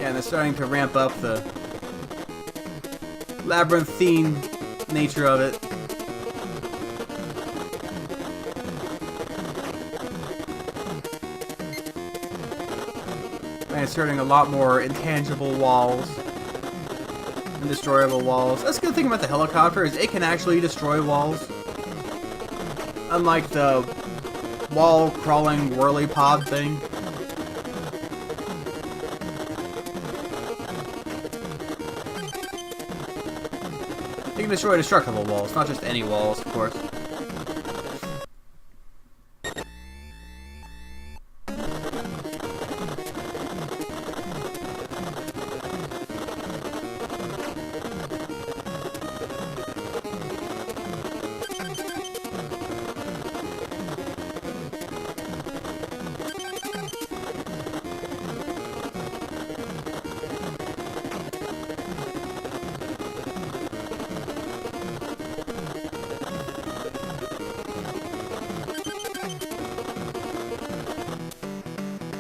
Yeah, and they're starting to ramp up the labyrinthine nature of it. And inserting a lot more intangible walls and destroyable walls. That's the good thing about the helicopter is it can actually destroy walls. Unlike the wall crawling whirly pod thing. You can destroy destructible walls, not just any walls, of course.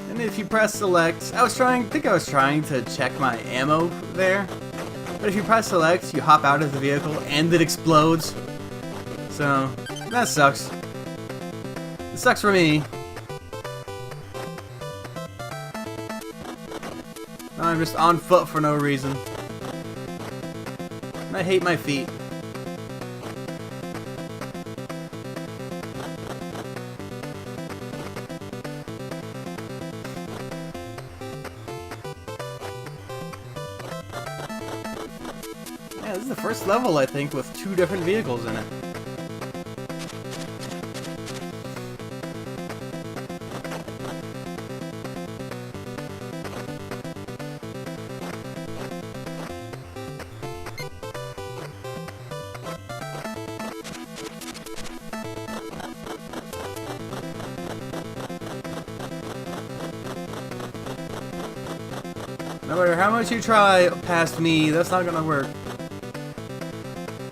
And if you press select, I was trying to check my ammo there. But if you press select, you hop out of the vehicle and it explodes. So, that sucks. It sucks for me. Now I'm just on foot for no reason. And I hate my feet. Yeah, this is the first level, I think, with 2 different vehicles in it. No matter how much you try past me, that's not gonna work.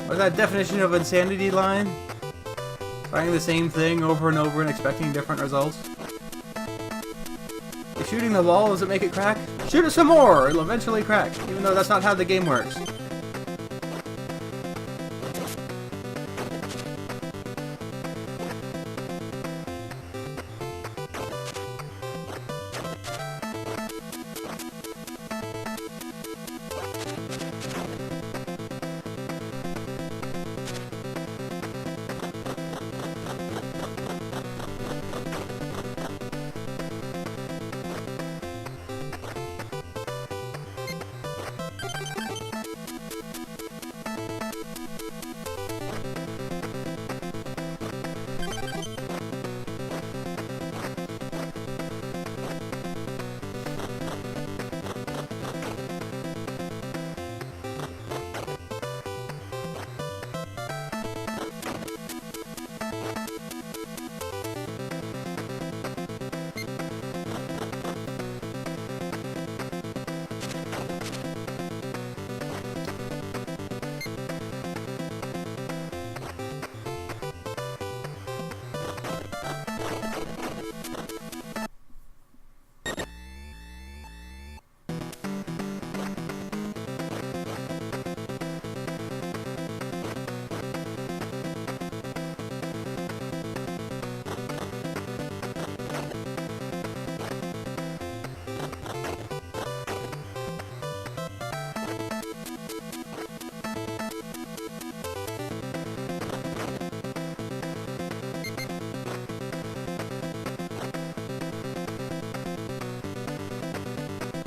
Or that definition of insanity line? Trying the same thing over and over and expecting different results? If shooting the wall doesn't make it crack, shoot it some more! It'll eventually crack, even though that's not how the game works.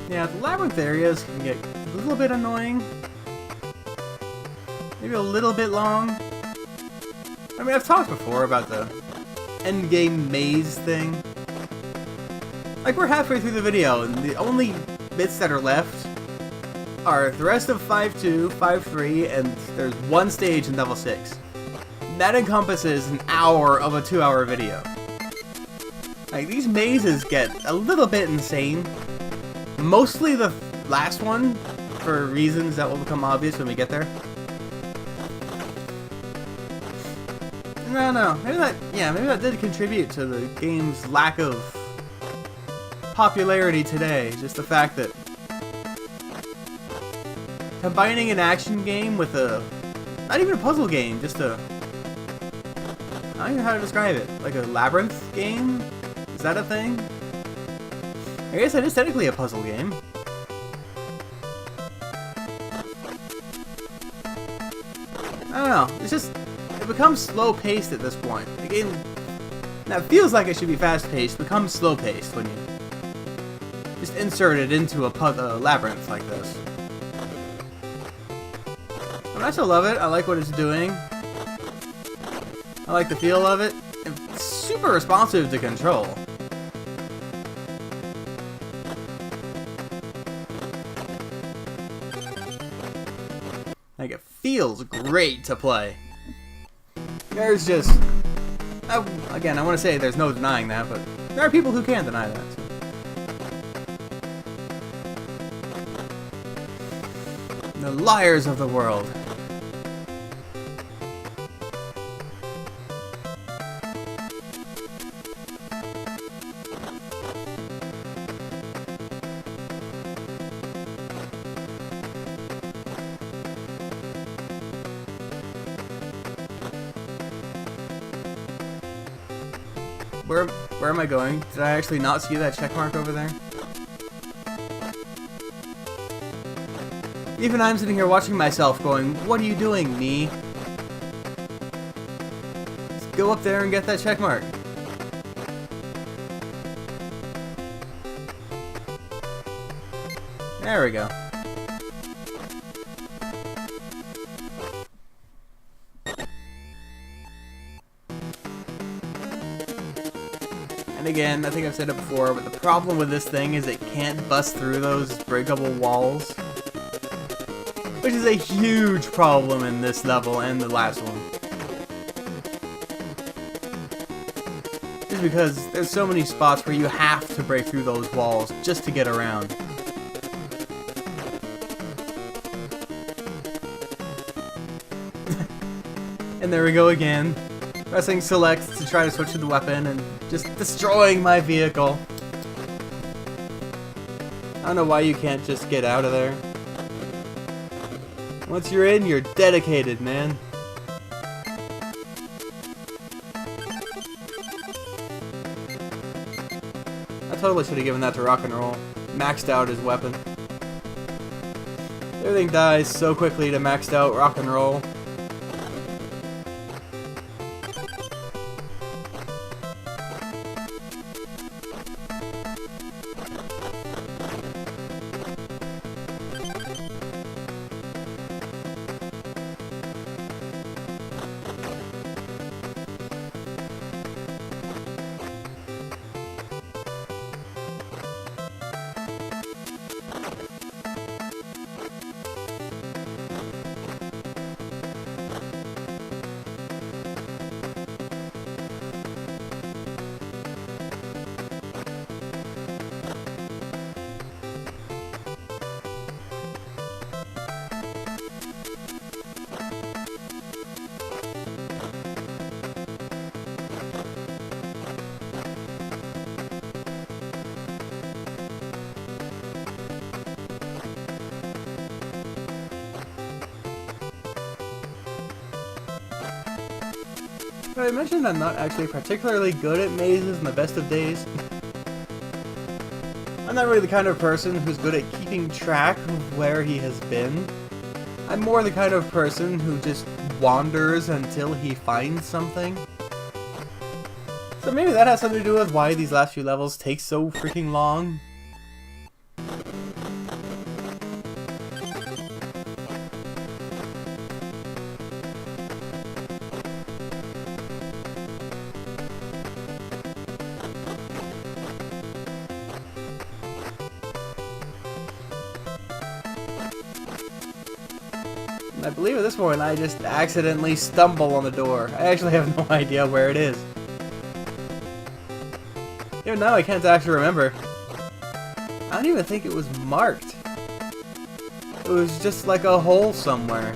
Yeah, the labyrinth areas can get a little bit annoying. Maybe a little bit long. I mean, I've talked before about the endgame maze thing. Like, we're halfway through the video, and the only bits that are left are the rest of 5-2, 5-3, and there's one stage in level 6. That encompasses an hour of a 2-hour video. Like, these mazes get a little bit insane. Mostly the last one, for reasons that will become obvious when we get there. No. Maybe that did contribute to the game's lack of popularity today. Just the fact that combining an action game with not even a puzzle game, just I don't know how to describe it. Like a labyrinth game? Is that a thing? I guess it is technically a puzzle game. I don't know. It's just, it becomes slow-paced at this point. The game that feels like it should be fast-paced becomes slow-paced when you just insert it into a labyrinth like this. I still love it. I like what it's doing. I like the feel of it. It's super responsive to control. Like, it feels great to play. There's just... again, I want to say there's no denying that, but there are people who can deny that. The liars of the world. Where am I going? Did I actually not see that check mark over there? Even I'm sitting here watching myself going, what are you doing, me? Let's go up there and get that check mark. There we go. And again, I think I've said it before, but the problem with this thing is it can't bust through those breakable walls. Which is a huge problem in this level and the last one. Just because there's so many spots where you have to break through those walls just to get around. And there we go again. Pressing select to try to switch to the weapon and just destroying my vehicle. I don't know why you can't just get out of there. Once you're in, you're dedicated, man. I totally should have given that to Rock and Roll. Maxed out his weapon. Everything dies so quickly to maxed out Rock and Roll. But I mentioned I'm not actually particularly good at mazes in the best of days. I'm not really the kind of person who's good at keeping track of where he has been. I'm more the kind of person who just wanders until he finds something. So maybe that has something to do with why these last few levels take so freaking long. I believe at this point I just accidentally stumble on the door. I actually have no idea where it is. Even now I can't actually remember. I don't even think it was marked. It was just like a hole somewhere.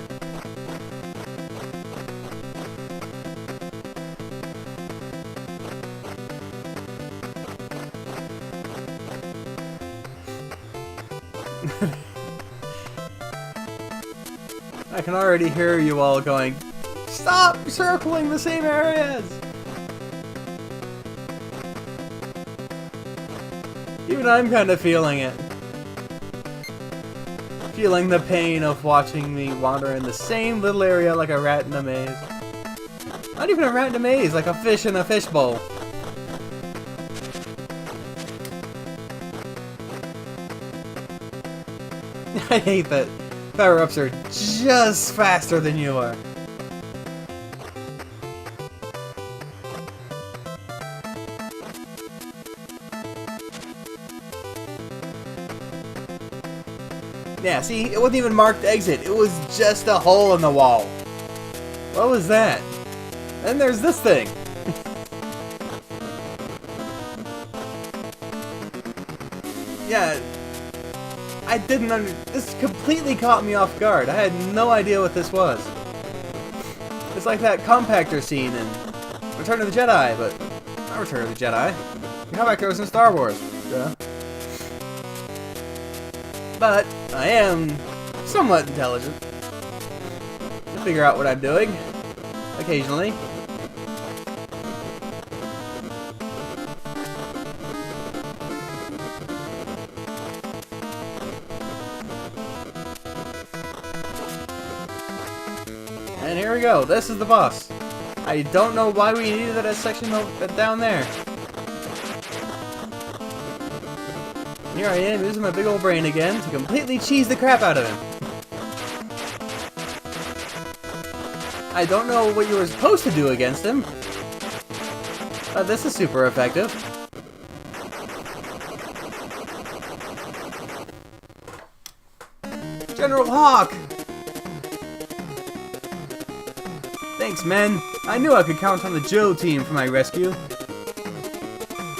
I can already hear you all going, "Stop circling the same areas!" Even I'm kind of feeling it. Feeling the pain of watching me wander in the same little area like a rat in a maze. Not even a rat in a maze, like a fish in a fishbowl. I hate that power-ups are just faster than you are. Yeah, see, it wasn't even marked exit. It was just a hole in the wall. What was that? Then there's this thing. Yeah, I didn't this completely caught me off guard. I had no idea what this was. It's like that compactor scene in Return of the Jedi, but not Return of the Jedi. The compactor was in Star Wars. Yeah. But I am somewhat intelligent. I figure out what I'm doing occasionally. And here we go. This is the boss. I don't know why we needed that section down there. Here I am using my big old brain again to completely cheese the crap out of him. I don't know what you were supposed to do against him. This is super effective. General Hawk! Thanks, men. I knew I could count on the Joe team for my rescue.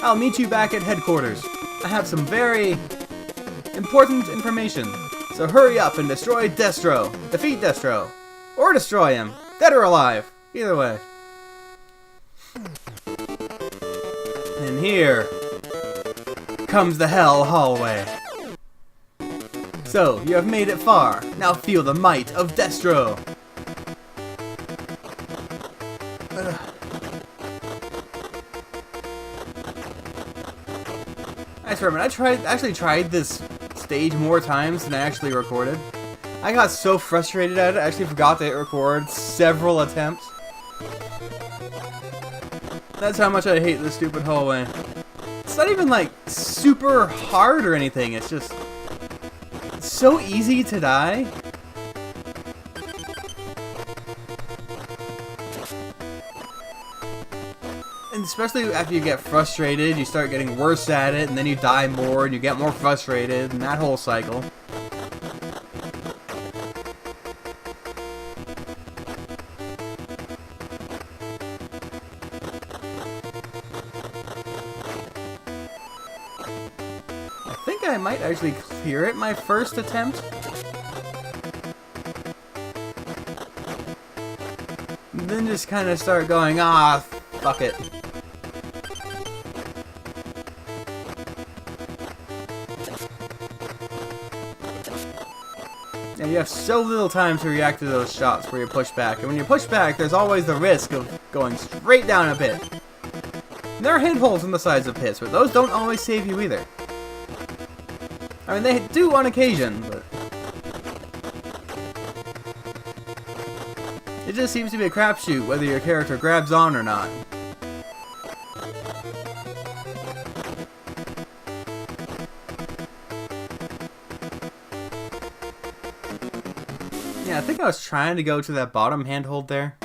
I'll meet you back at headquarters. I have some very important information. So hurry up and destroy Destro. Defeat Destro. Or destroy him. Dead or alive. Either way. And here comes the Hell Hallway. So, you have made it far. Now feel the might of Destro. I swear, man, I actually tried this stage more times than I actually recorded. I got so frustrated at it, I actually forgot to hit record several attempts. That's how much I hate this stupid hallway. It's not even like super hard or anything, it's just it's so easy to die. And especially after you get frustrated, you start getting worse at it, and then you die more, and you get more frustrated, and that whole cycle. I think I might actually clear it my first attempt. And then just kind of start going, ah, fuck it. And you have so little time to react to those shots where you push back. And when you push back, there's always the risk of going straight down a pit. And there are handholds on the sides of pits, but those don't always save you either. I mean, they do on occasion, but it just seems to be a crapshoot whether your character grabs on or not. Yeah, I think I was trying to go to that bottom handhold there.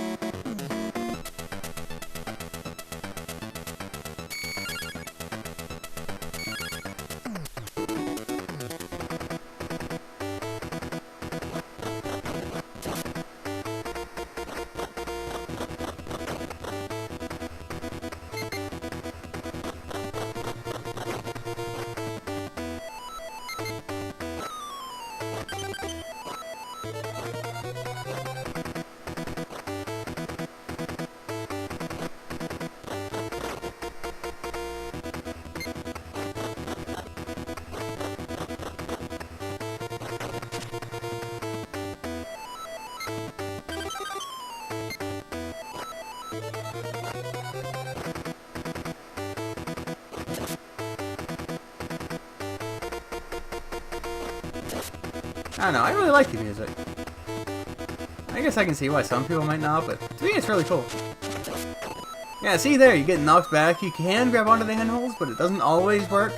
I don't know, I really like the music. I guess I can see why some people might not, but to me it's really cool. Yeah, see there, you get knocked back. You can grab onto the handholds, but it doesn't always work.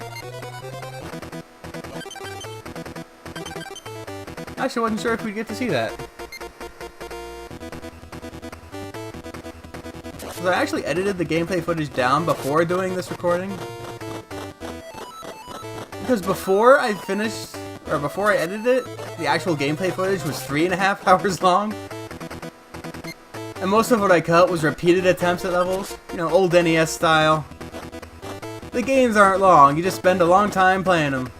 Actually, wasn't sure if we'd get to see that. So I actually edited the gameplay footage down before doing this recording. Because before I finished, or before I edited it, the actual gameplay footage was 3.5 hours long. And most of what I cut was repeated attempts at levels. You know, old NES style. The games aren't long, you just spend a long time playing them.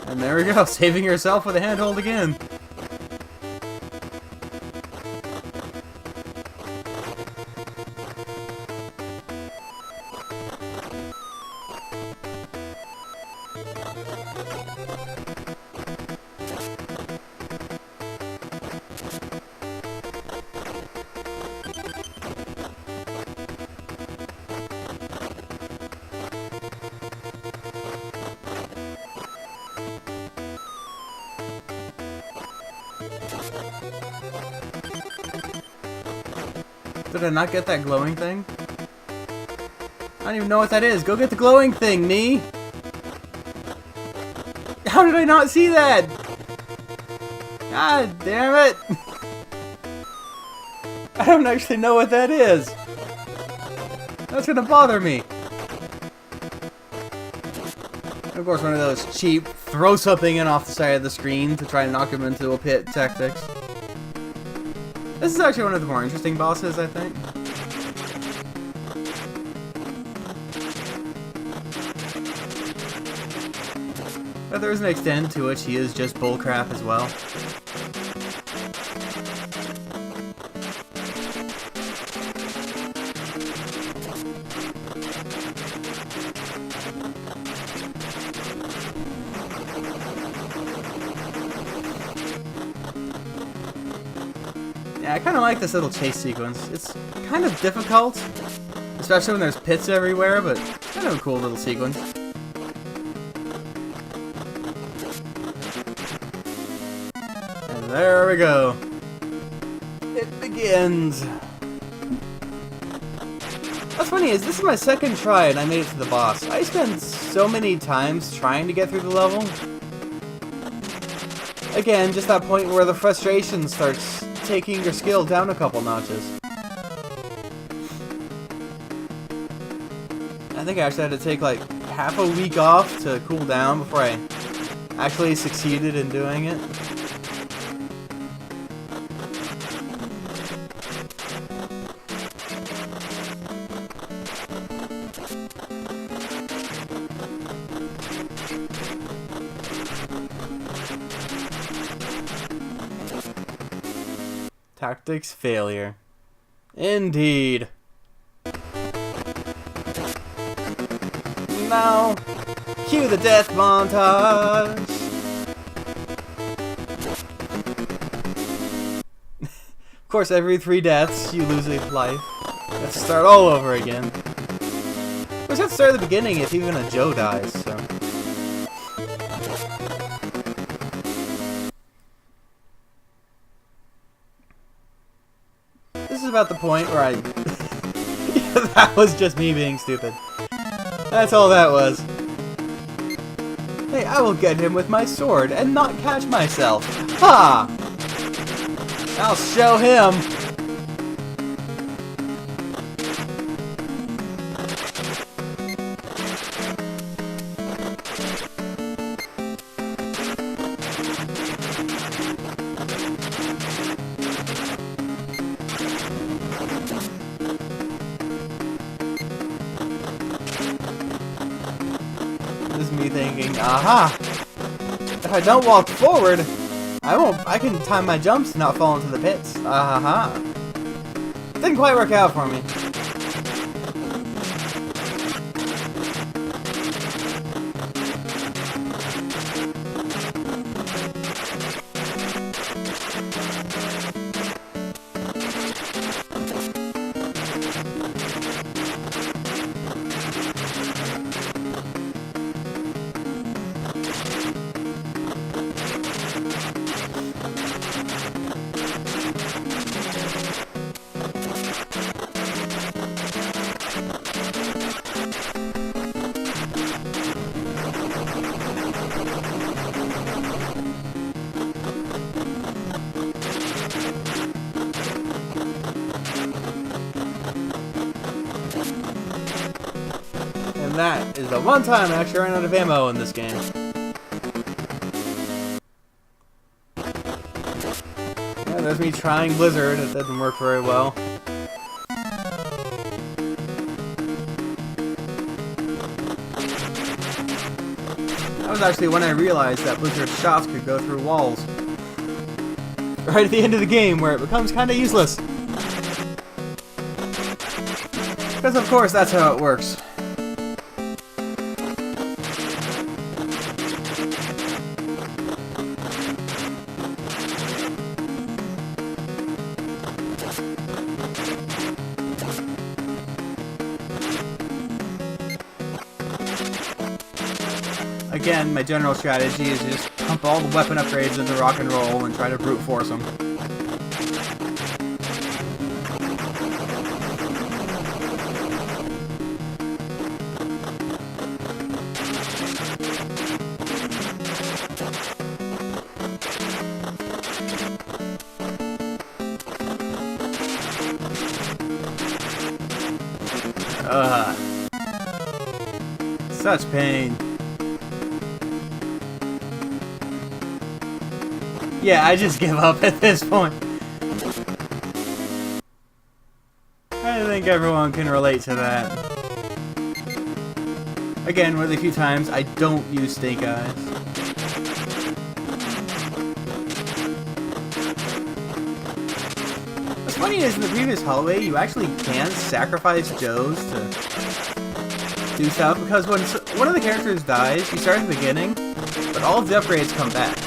And there we go, saving yourself with a handhold again. Did I not get that glowing thing? I don't even know what that is. Go get the glowing thing, me! How did I not see that? God damn it! I don't actually know what that is. That's gonna bother me. Of course, one of those cheap, throw something in off the side of the screen to try and knock him into a pit tactics. This is actually one of the more interesting bosses, I think. But there is an extent to which he is just bullcrap as well. Yeah, I kind of like this little chase sequence. It's kind of difficult, especially when there's pits everywhere, but it's kind of a cool little sequence. And there we go. It begins. What's funny is this is my second try and I made it to the boss. I spent so many times trying to get through the level. Again, just that point where the frustration starts taking your skill down a couple notches. I think I actually had to take like half a week off to cool down before I actually succeeded in doing it. Tactics failure. Indeed. Now, cue the death montage. Of course, every 3 deaths, you lose a life. You have to start all over again. Of course, you have to start at the beginning if even a Joe dies, so. This is about the point where I... that was just me being stupid. That's all that was. Hey, I will get him with my sword and not catch myself. Ha! I'll show him. This is me thinking, aha! If I don't walk forward, I can time my jumps to not fall into the pits. Aha! Didn't quite work out for me. that is the one time I actually ran out of ammo in this game. Yeah, there's me trying Blizzard. It didn't work very well. That was actually when I realized that Blizzard's shots could go through walls. Right at the end of the game, where it becomes kind of useless. Because of course that's how it works. Again, my general strategy is just pump all the weapon upgrades into rock and roll and try to brute force them. Such pain. Yeah, I just give up at this point. I think everyone can relate to that. Again, one of the few times I don't use stink eyes. What's funny is in the previous hallway, you actually can sacrifice Joes to do stuff, because when one of the characters dies, you start at the beginning, but all of the upgrades come back.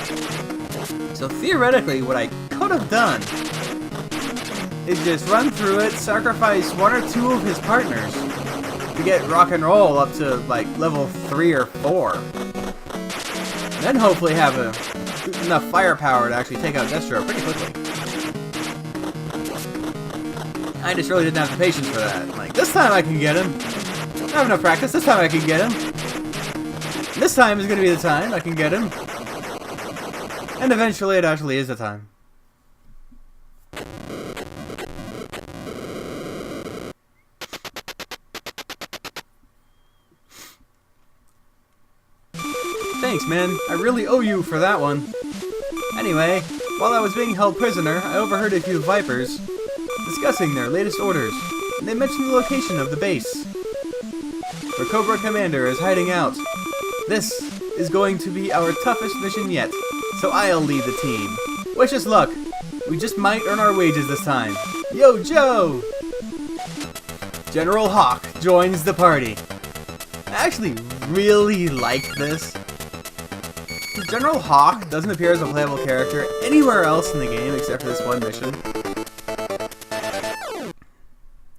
So theoretically, what I could have done is just run through it, sacrifice one or two of his partners to get rock and roll up to like level 3 or 4. And then hopefully have enough firepower to actually take out Destro pretty quickly. I just really didn't have the patience for that. Like, this time I can get him. I have enough practice, this time I can get him. This time is going to be the time I can get him. And eventually it actually is the time. Thanks, man. I really owe you for that one. Anyway, while I was being held prisoner, I overheard a few Vipers discussing their latest orders, and they mentioned the location of the base, where Cobra Commander is hiding out. This is going to be our toughest mission yet, so I'll lead the team. Wish us luck. We just might earn our wages this time. Yo, Joe! General Hawk joins the party. I actually really like this. General Hawk doesn't appear as a playable character anywhere else in the game except for this one mission.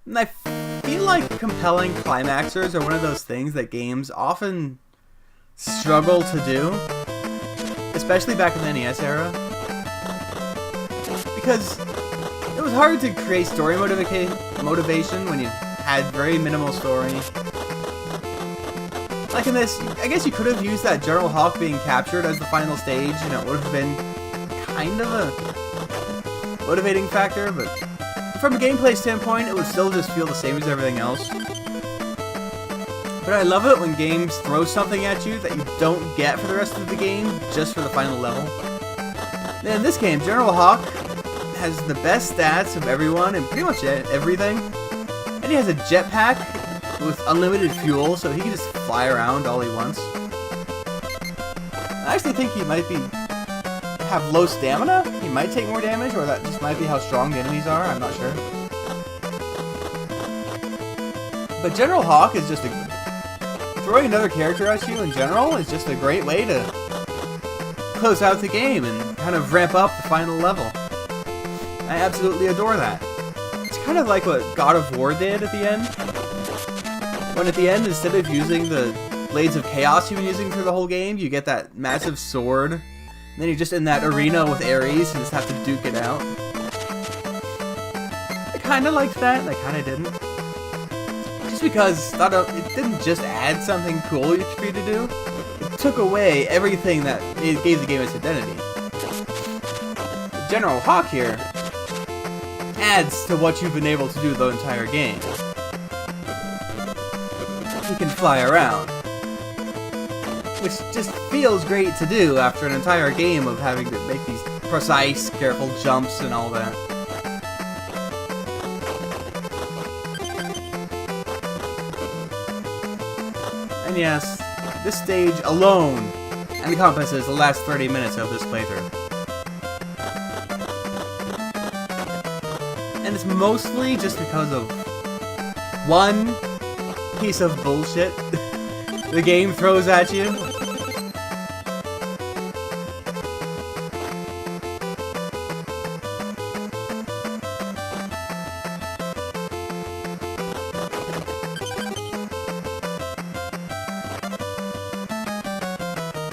And I feel like compelling climaxers are one of those things that games often struggle to do, especially back in the NES era, because it was hard to create story motivation when you had very minimal story. Like in this, I guess you could have used that General Hawk being captured as the final stage, and it would have been kind of a motivating factor, but from a gameplay standpoint, it would still just feel the same as everything else. But I love it when games throw something at you that you don't get for the rest of the game, just for the final level. And in this game, General Hawk has the best stats of everyone and pretty much everything. And he has a jetpack with unlimited fuel, so he can just fly around all he wants. I actually think he might have low stamina. He might take more damage, or that just might be how strong the enemies are. I'm not sure. But General Hawk is just throwing another character at you in general is just a great way to close out the game and kind of ramp up the final level. I absolutely adore that. It's kind of like what God of War did at the end. When at the end, instead of using the Blades of Chaos you've been using through the whole game, you get that massive sword. And then you're just in that arena with Ares and just have to duke it out. I kind of liked that, and I kind of didn't. Just because it didn't just add something cool for you to do, it took away everything that it gave the game its identity. General Hawk here adds to what you've been able to do the entire game. she can fly around. Which just feels great to do after an entire game of having to make these precise, careful jumps and all that. And yes, this stage alone encompasses the last 30 minutes of this playthrough. And it's mostly just because of one piece of bullshit the game throws at you.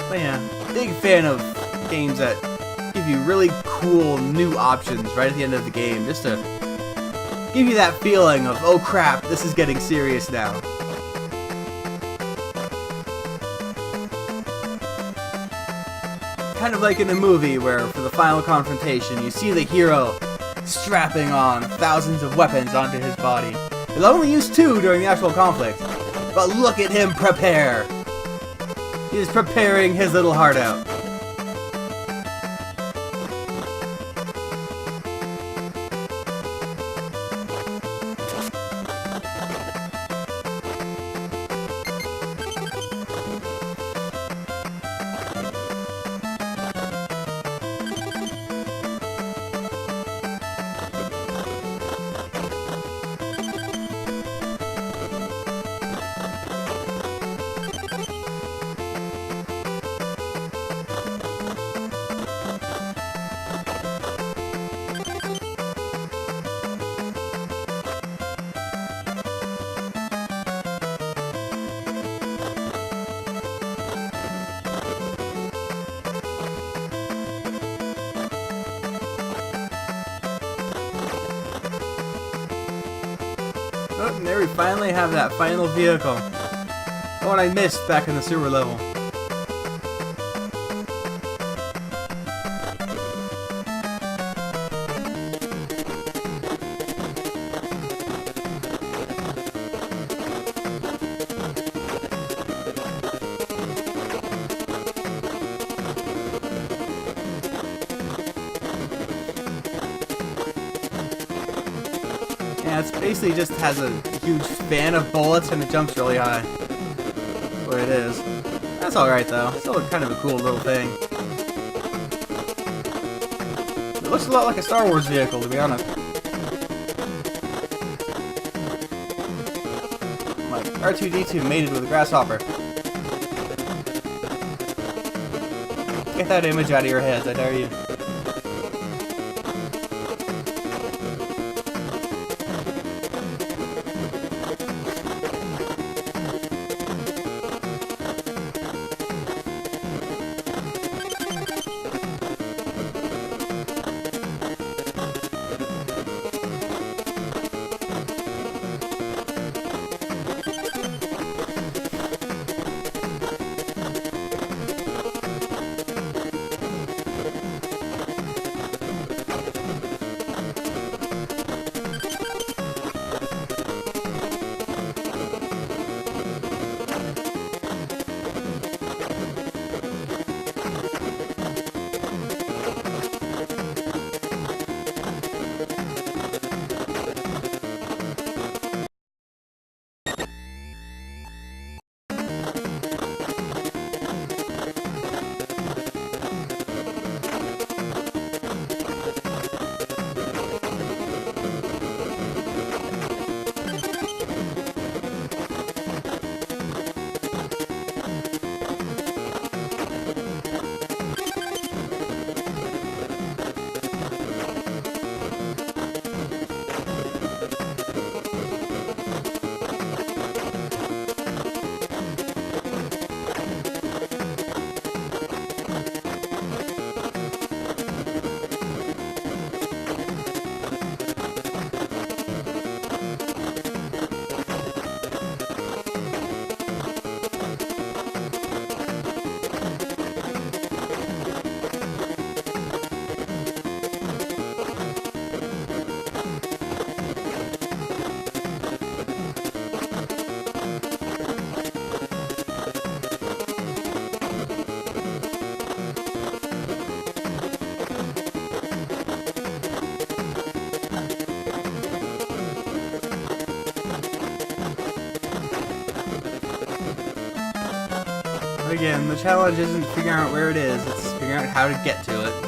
But yeah, big fan of games that give you really cool new options right at the end of the game, just to give you that feeling of, oh crap, this is getting serious now. Kind of like in a movie where, for the final confrontation, you see the hero strapping on thousands of weapons onto his body. He'll only use 2 during the actual conflict, but look at him prepare! He is preparing his little heart out. Oh, and there we finally have that final vehicle. The one I missed back in the sewer level. Yeah, it's basically just has a huge fan of bullets and it jumps really high. That's what it is. That's alright though. Still kind of a cool little thing. It looks a lot like a Star Wars vehicle, to be honest. Like R2-D2 mated with a grasshopper. Get that image out of your heads, I dare you. Again, the challenge isn't figuring out where it is, it's figuring out how to get to it.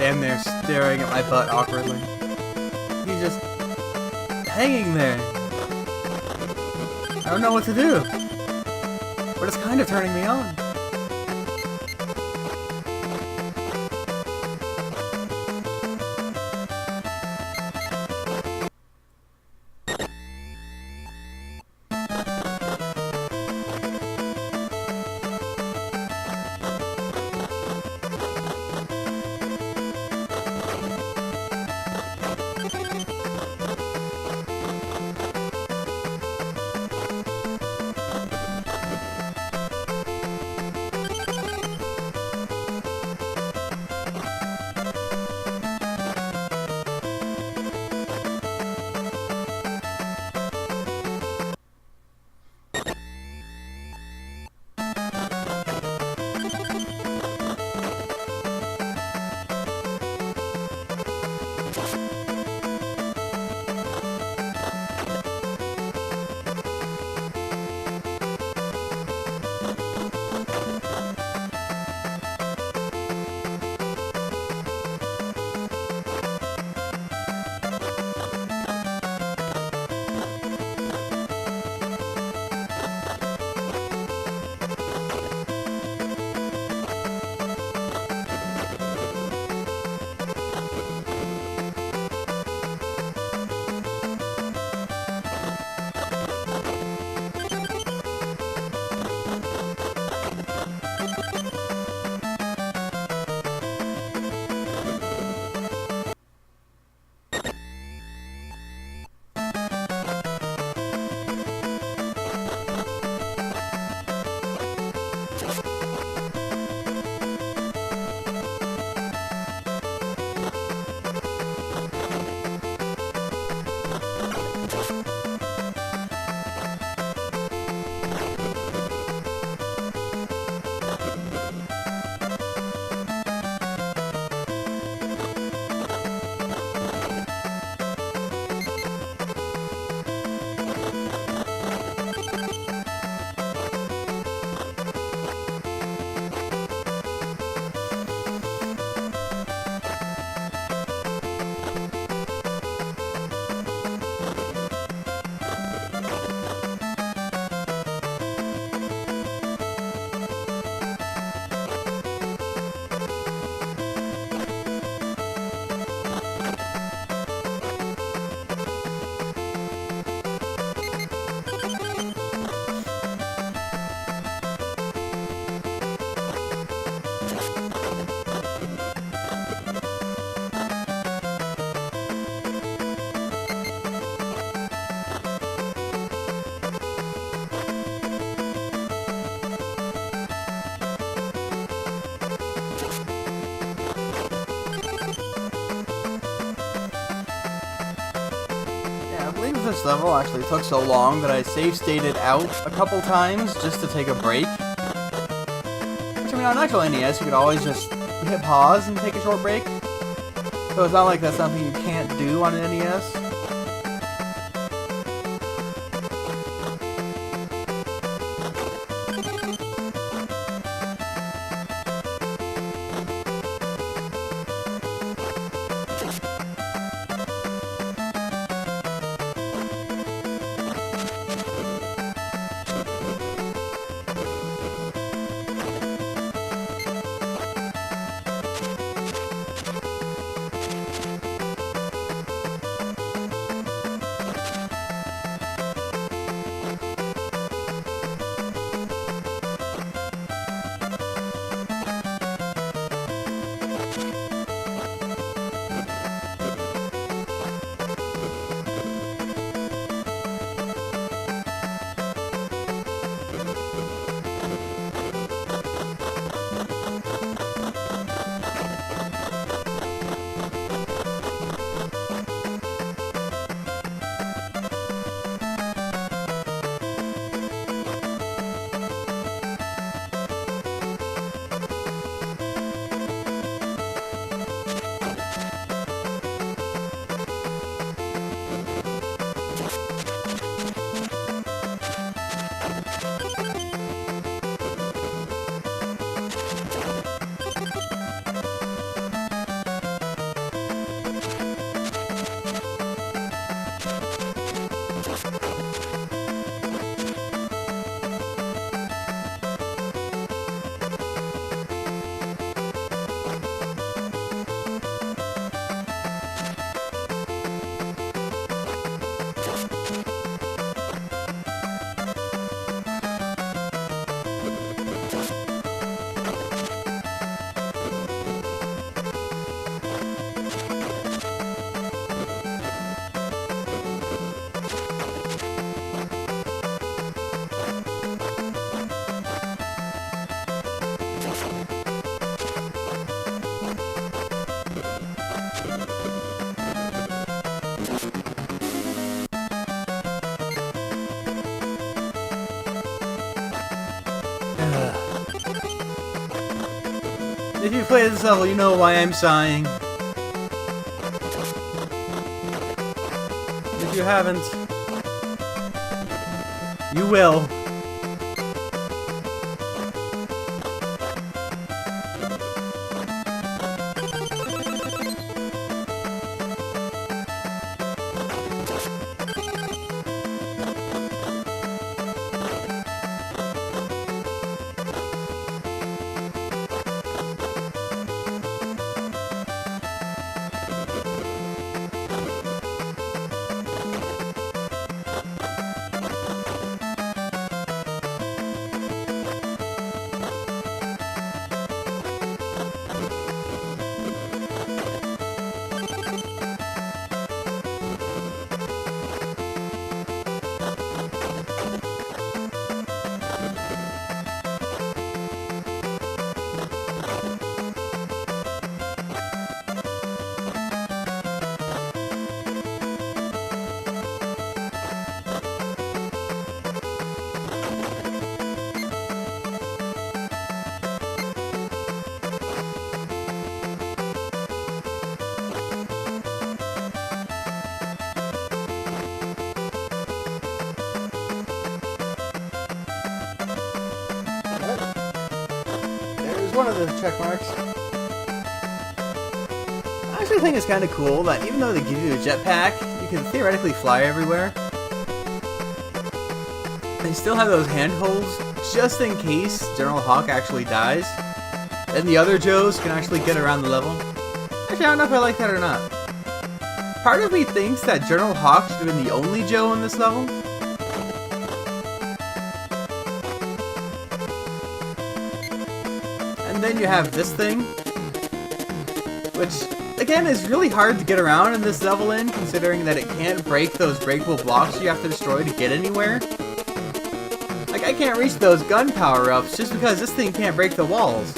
Stand there staring at my butt awkwardly. He's just hanging there. I don't know what to do, but it's kind of turning me on. This level actually took so long that I save stated out a couple times just to take a break. Which, I mean, on actual NES, you could always just hit pause and take a short break. So it's not like that's something you can't do on an NES. If you play this level, you know why I'm sighing. If you haven't, you will. One of the check marks. I actually think it's kind of cool that even though they give you a jetpack, you can theoretically fly everywhere. They still have those handholds just in case General Hawk actually dies. And the other Joes can actually get around the level. Actually, I don't know if I like that or not. Part of me thinks that General Hawk should have been the only Joe in this level. And then you have this thing, which again is really hard to get around in this level considering that it can't break those breakable blocks you have to destroy to get anywhere. Like, I can't reach those gun power-ups just because this thing can't break the walls.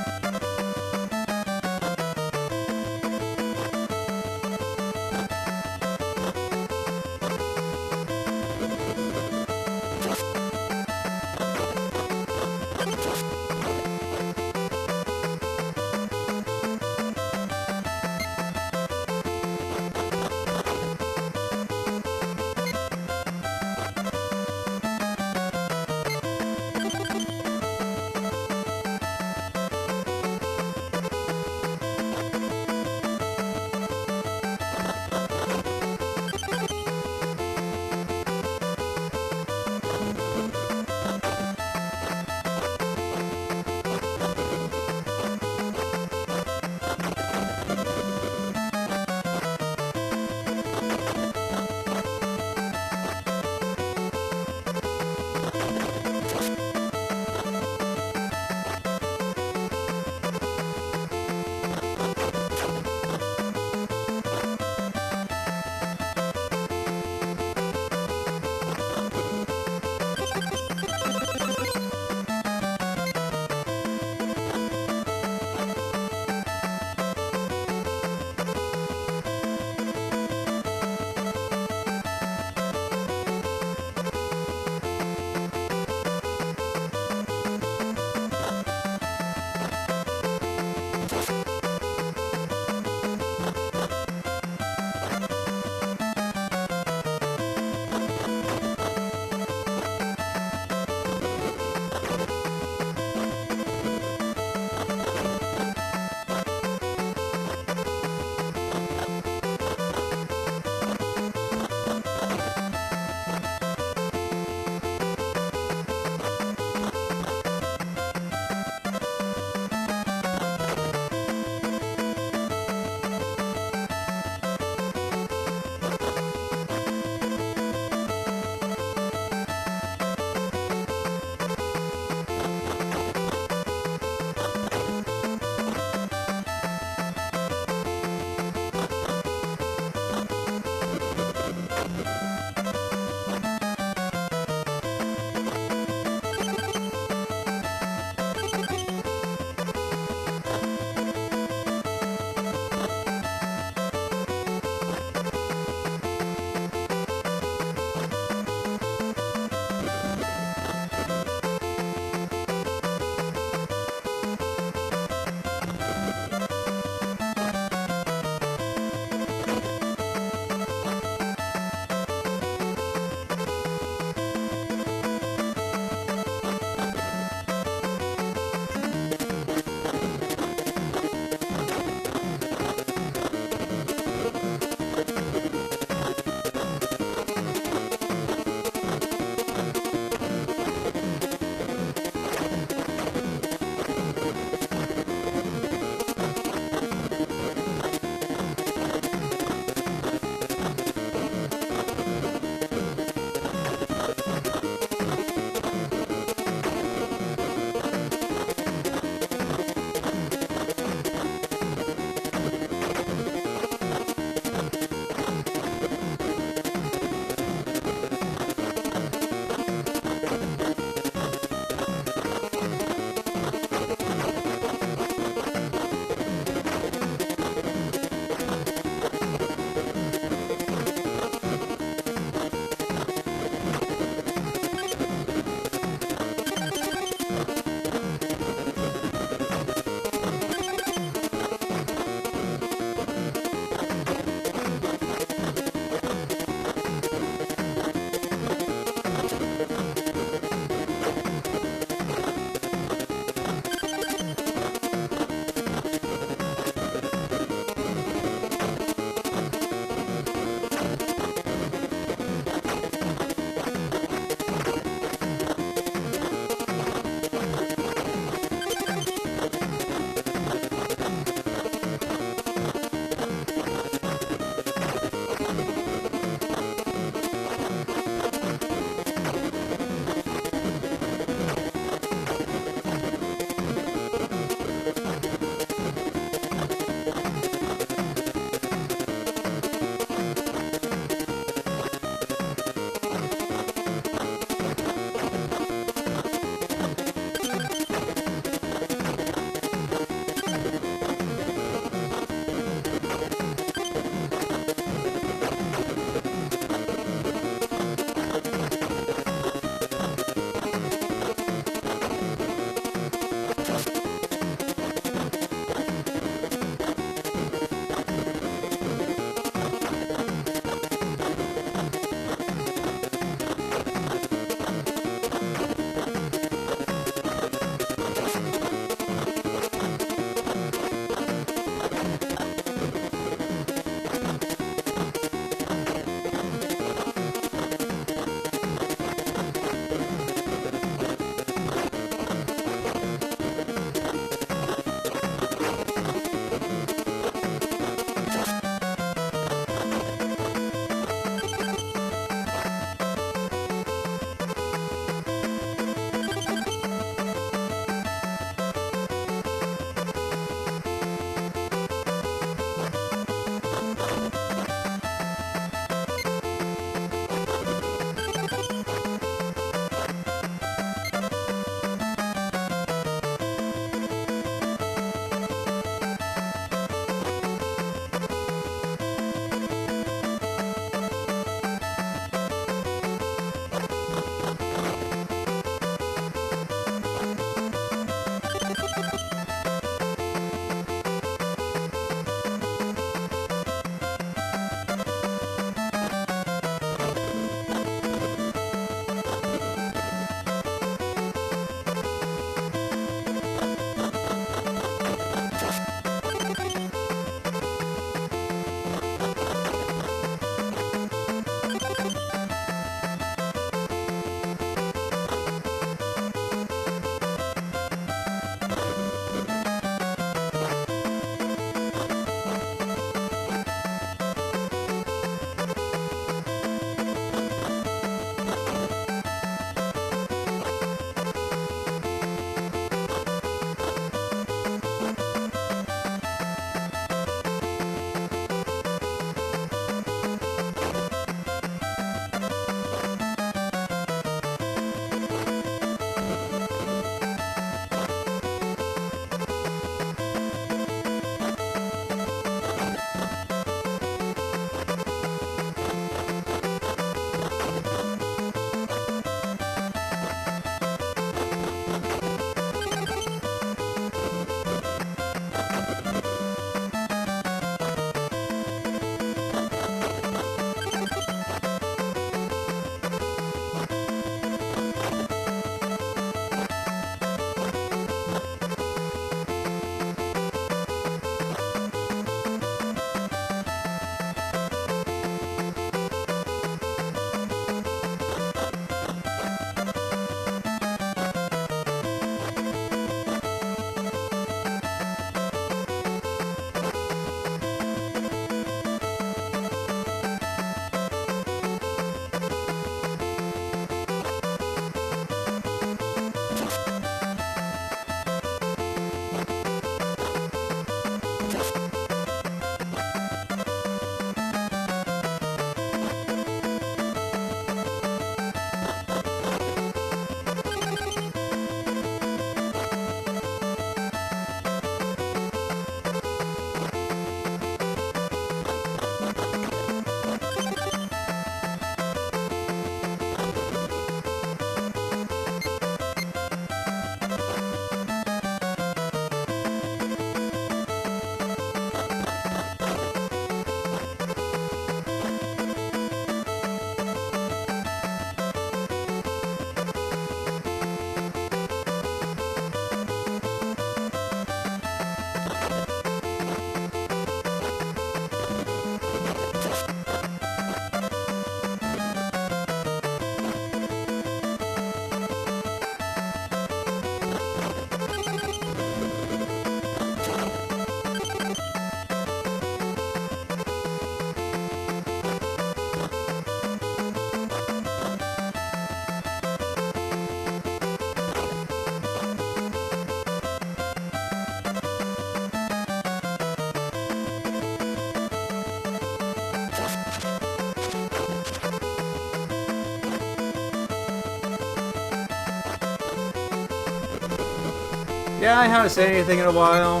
Yeah, I haven't said anything in a while.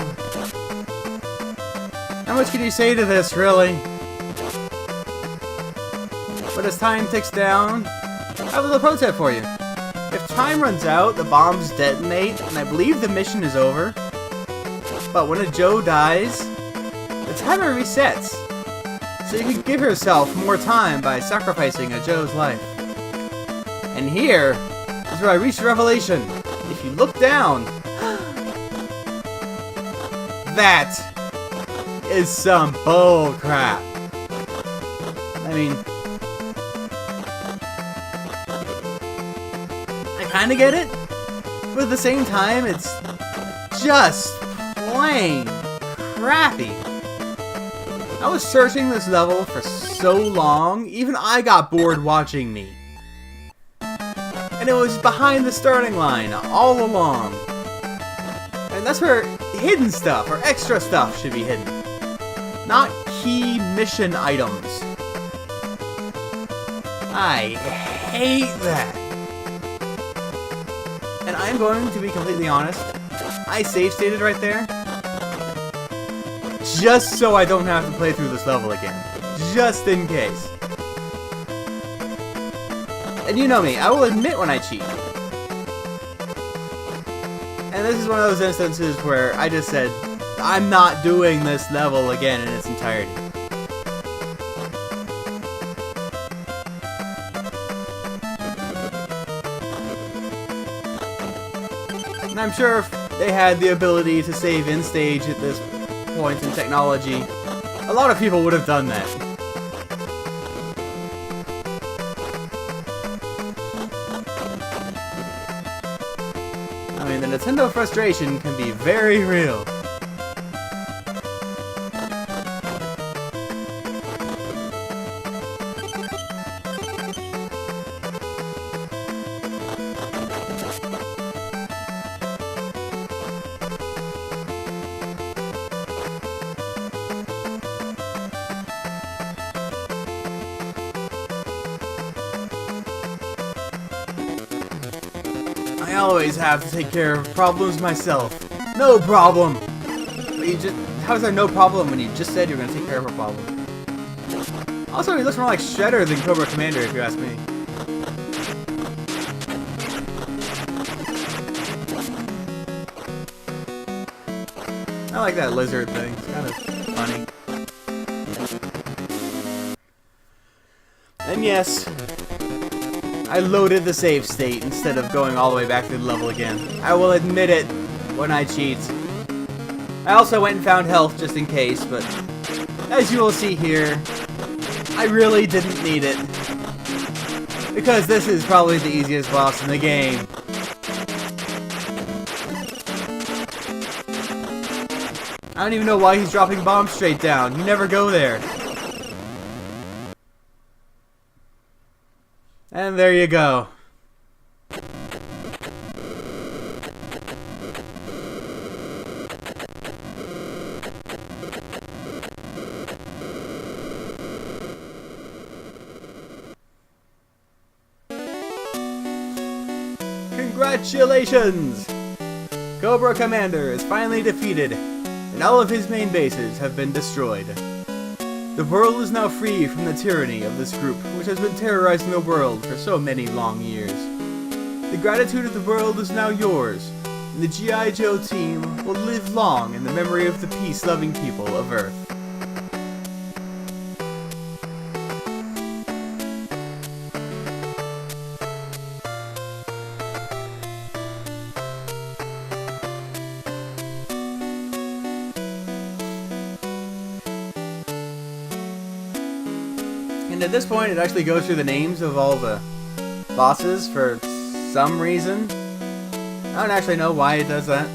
How much can you say to this, really? But as time ticks down, I have a little pro tip for you. If time runs out, the bombs detonate, and I believe the mission is over. But when a Joe dies, the timer resets. So you can give yourself more time by sacrificing a Joe's life. And here is where I reached revelation. If you look down, that is some bull crap. I mean, I kind of get it, but at the same time, it's just plain crappy. I was searching this level for so long, even I got bored watching me. And it was behind the starting line all along. And that's where hidden stuff or extra stuff should be hidden. Not key mission items. I hate that. And I'm going to be completely honest. I save stated right there. Just so I don't have to play through this level again. Just in case. And you know me, I will admit when I cheat. And this is one of those instances where I just said, I'm not doing this level again in its entirety. And I'm sure if they had the ability to save in stage at this point in technology, a lot of people would have done that. I mean, the Nintendo frustration can be very real. I always have to take care of problems myself. No problem! But how is there no problem when you just said you were going to take care of a problem? Also, he looks more like Shredder than Cobra Commander, if you ask me. I like that lizard thing. It's kind of funny. And yes, I loaded the save state instead of going all the way back to the level again. I will admit it when I cheat. I also went and found health just in case, but as you will see here, I really didn't need it. Because this is probably the easiest boss in the game. I don't even know why he's dropping bombs straight down. You never go there. And there you go. Congratulations! Cobra Commander is finally defeated, and all of his main bases have been destroyed. The world is now free from the tyranny of this group, which has been terrorizing the world for so many long years. The gratitude of the world is now yours, and the G.I. Joe team will live long in the memory of the peace-loving people of Earth. And at this point, it actually goes through the names of all the bosses for some reason. I don't actually know why it does that.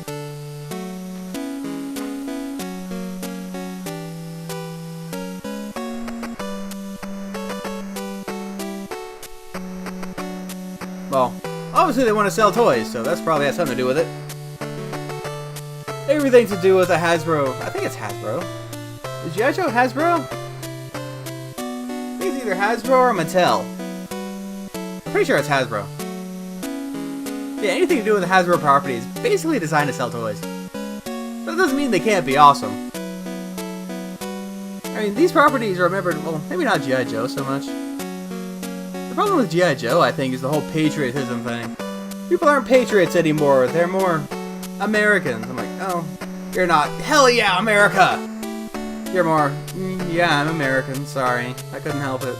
Well, obviously they want to sell toys, so that's probably has something to do with it. Everything to do with a Hasbro. I think it's Hasbro. Is G.I. Joe Hasbro? Either Hasbro or Mattel. I'm pretty sure it's Hasbro. Yeah, anything to do with the Hasbro property is basically designed to sell toys. That doesn't mean they can't be awesome. I mean, these properties are remembered, well, maybe not G.I. Joe so much. The problem with G.I. Joe, I think, is the whole patriotism thing. People aren't patriots anymore, they're more Americans. I'm like, oh, you're not. Hell yeah, America! You're more, yeah, I'm American, sorry. I couldn't help it.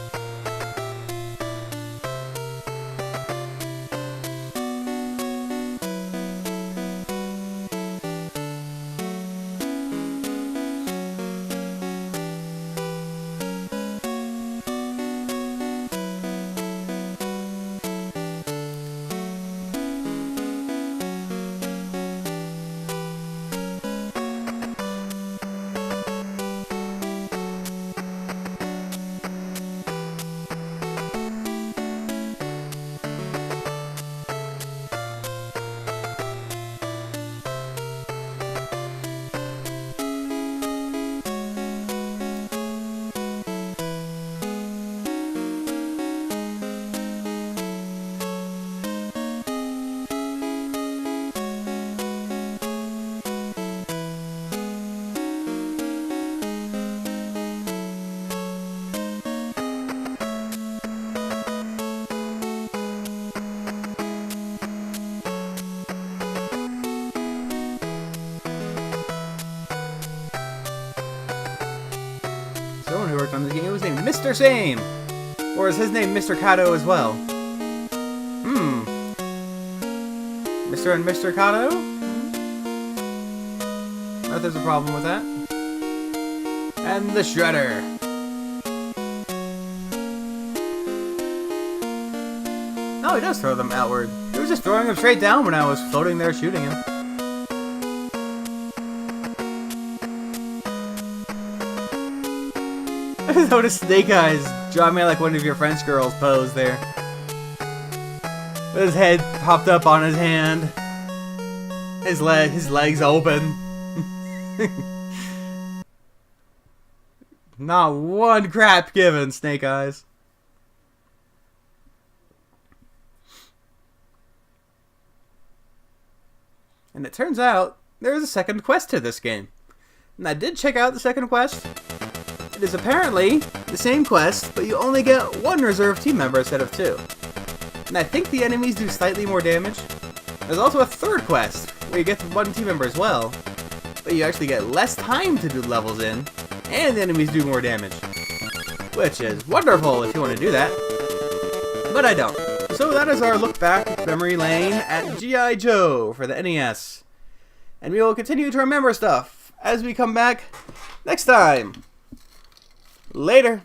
Someone who worked on this game was named Mr. Same! Or is his name Mr. Kato as well? Mr. and Mr. Kato? Not if there's a problem with that. And the Shredder! Oh, he does throw them outward. He was just throwing them straight down when I was floating there shooting him. I just noticed Snake Eyes draw me like one of your French girls pose there. With his head popped up on his hand. His legs open. Not one crap given, Snake Eyes. And it turns out there is a second quest to this game. And I did check out the second quest. It is apparently the same quest, but you only get one reserve team member instead of two. And I think the enemies do slightly more damage. There's also a third quest, where you get one team member as well, but you actually get less time to do levels in, and the enemies do more damage. Which is wonderful if you want to do that. But I don't. So that is our look back memory lane at G.I. Joe for the NES. And we will continue to remember stuff as we come back next time. Later.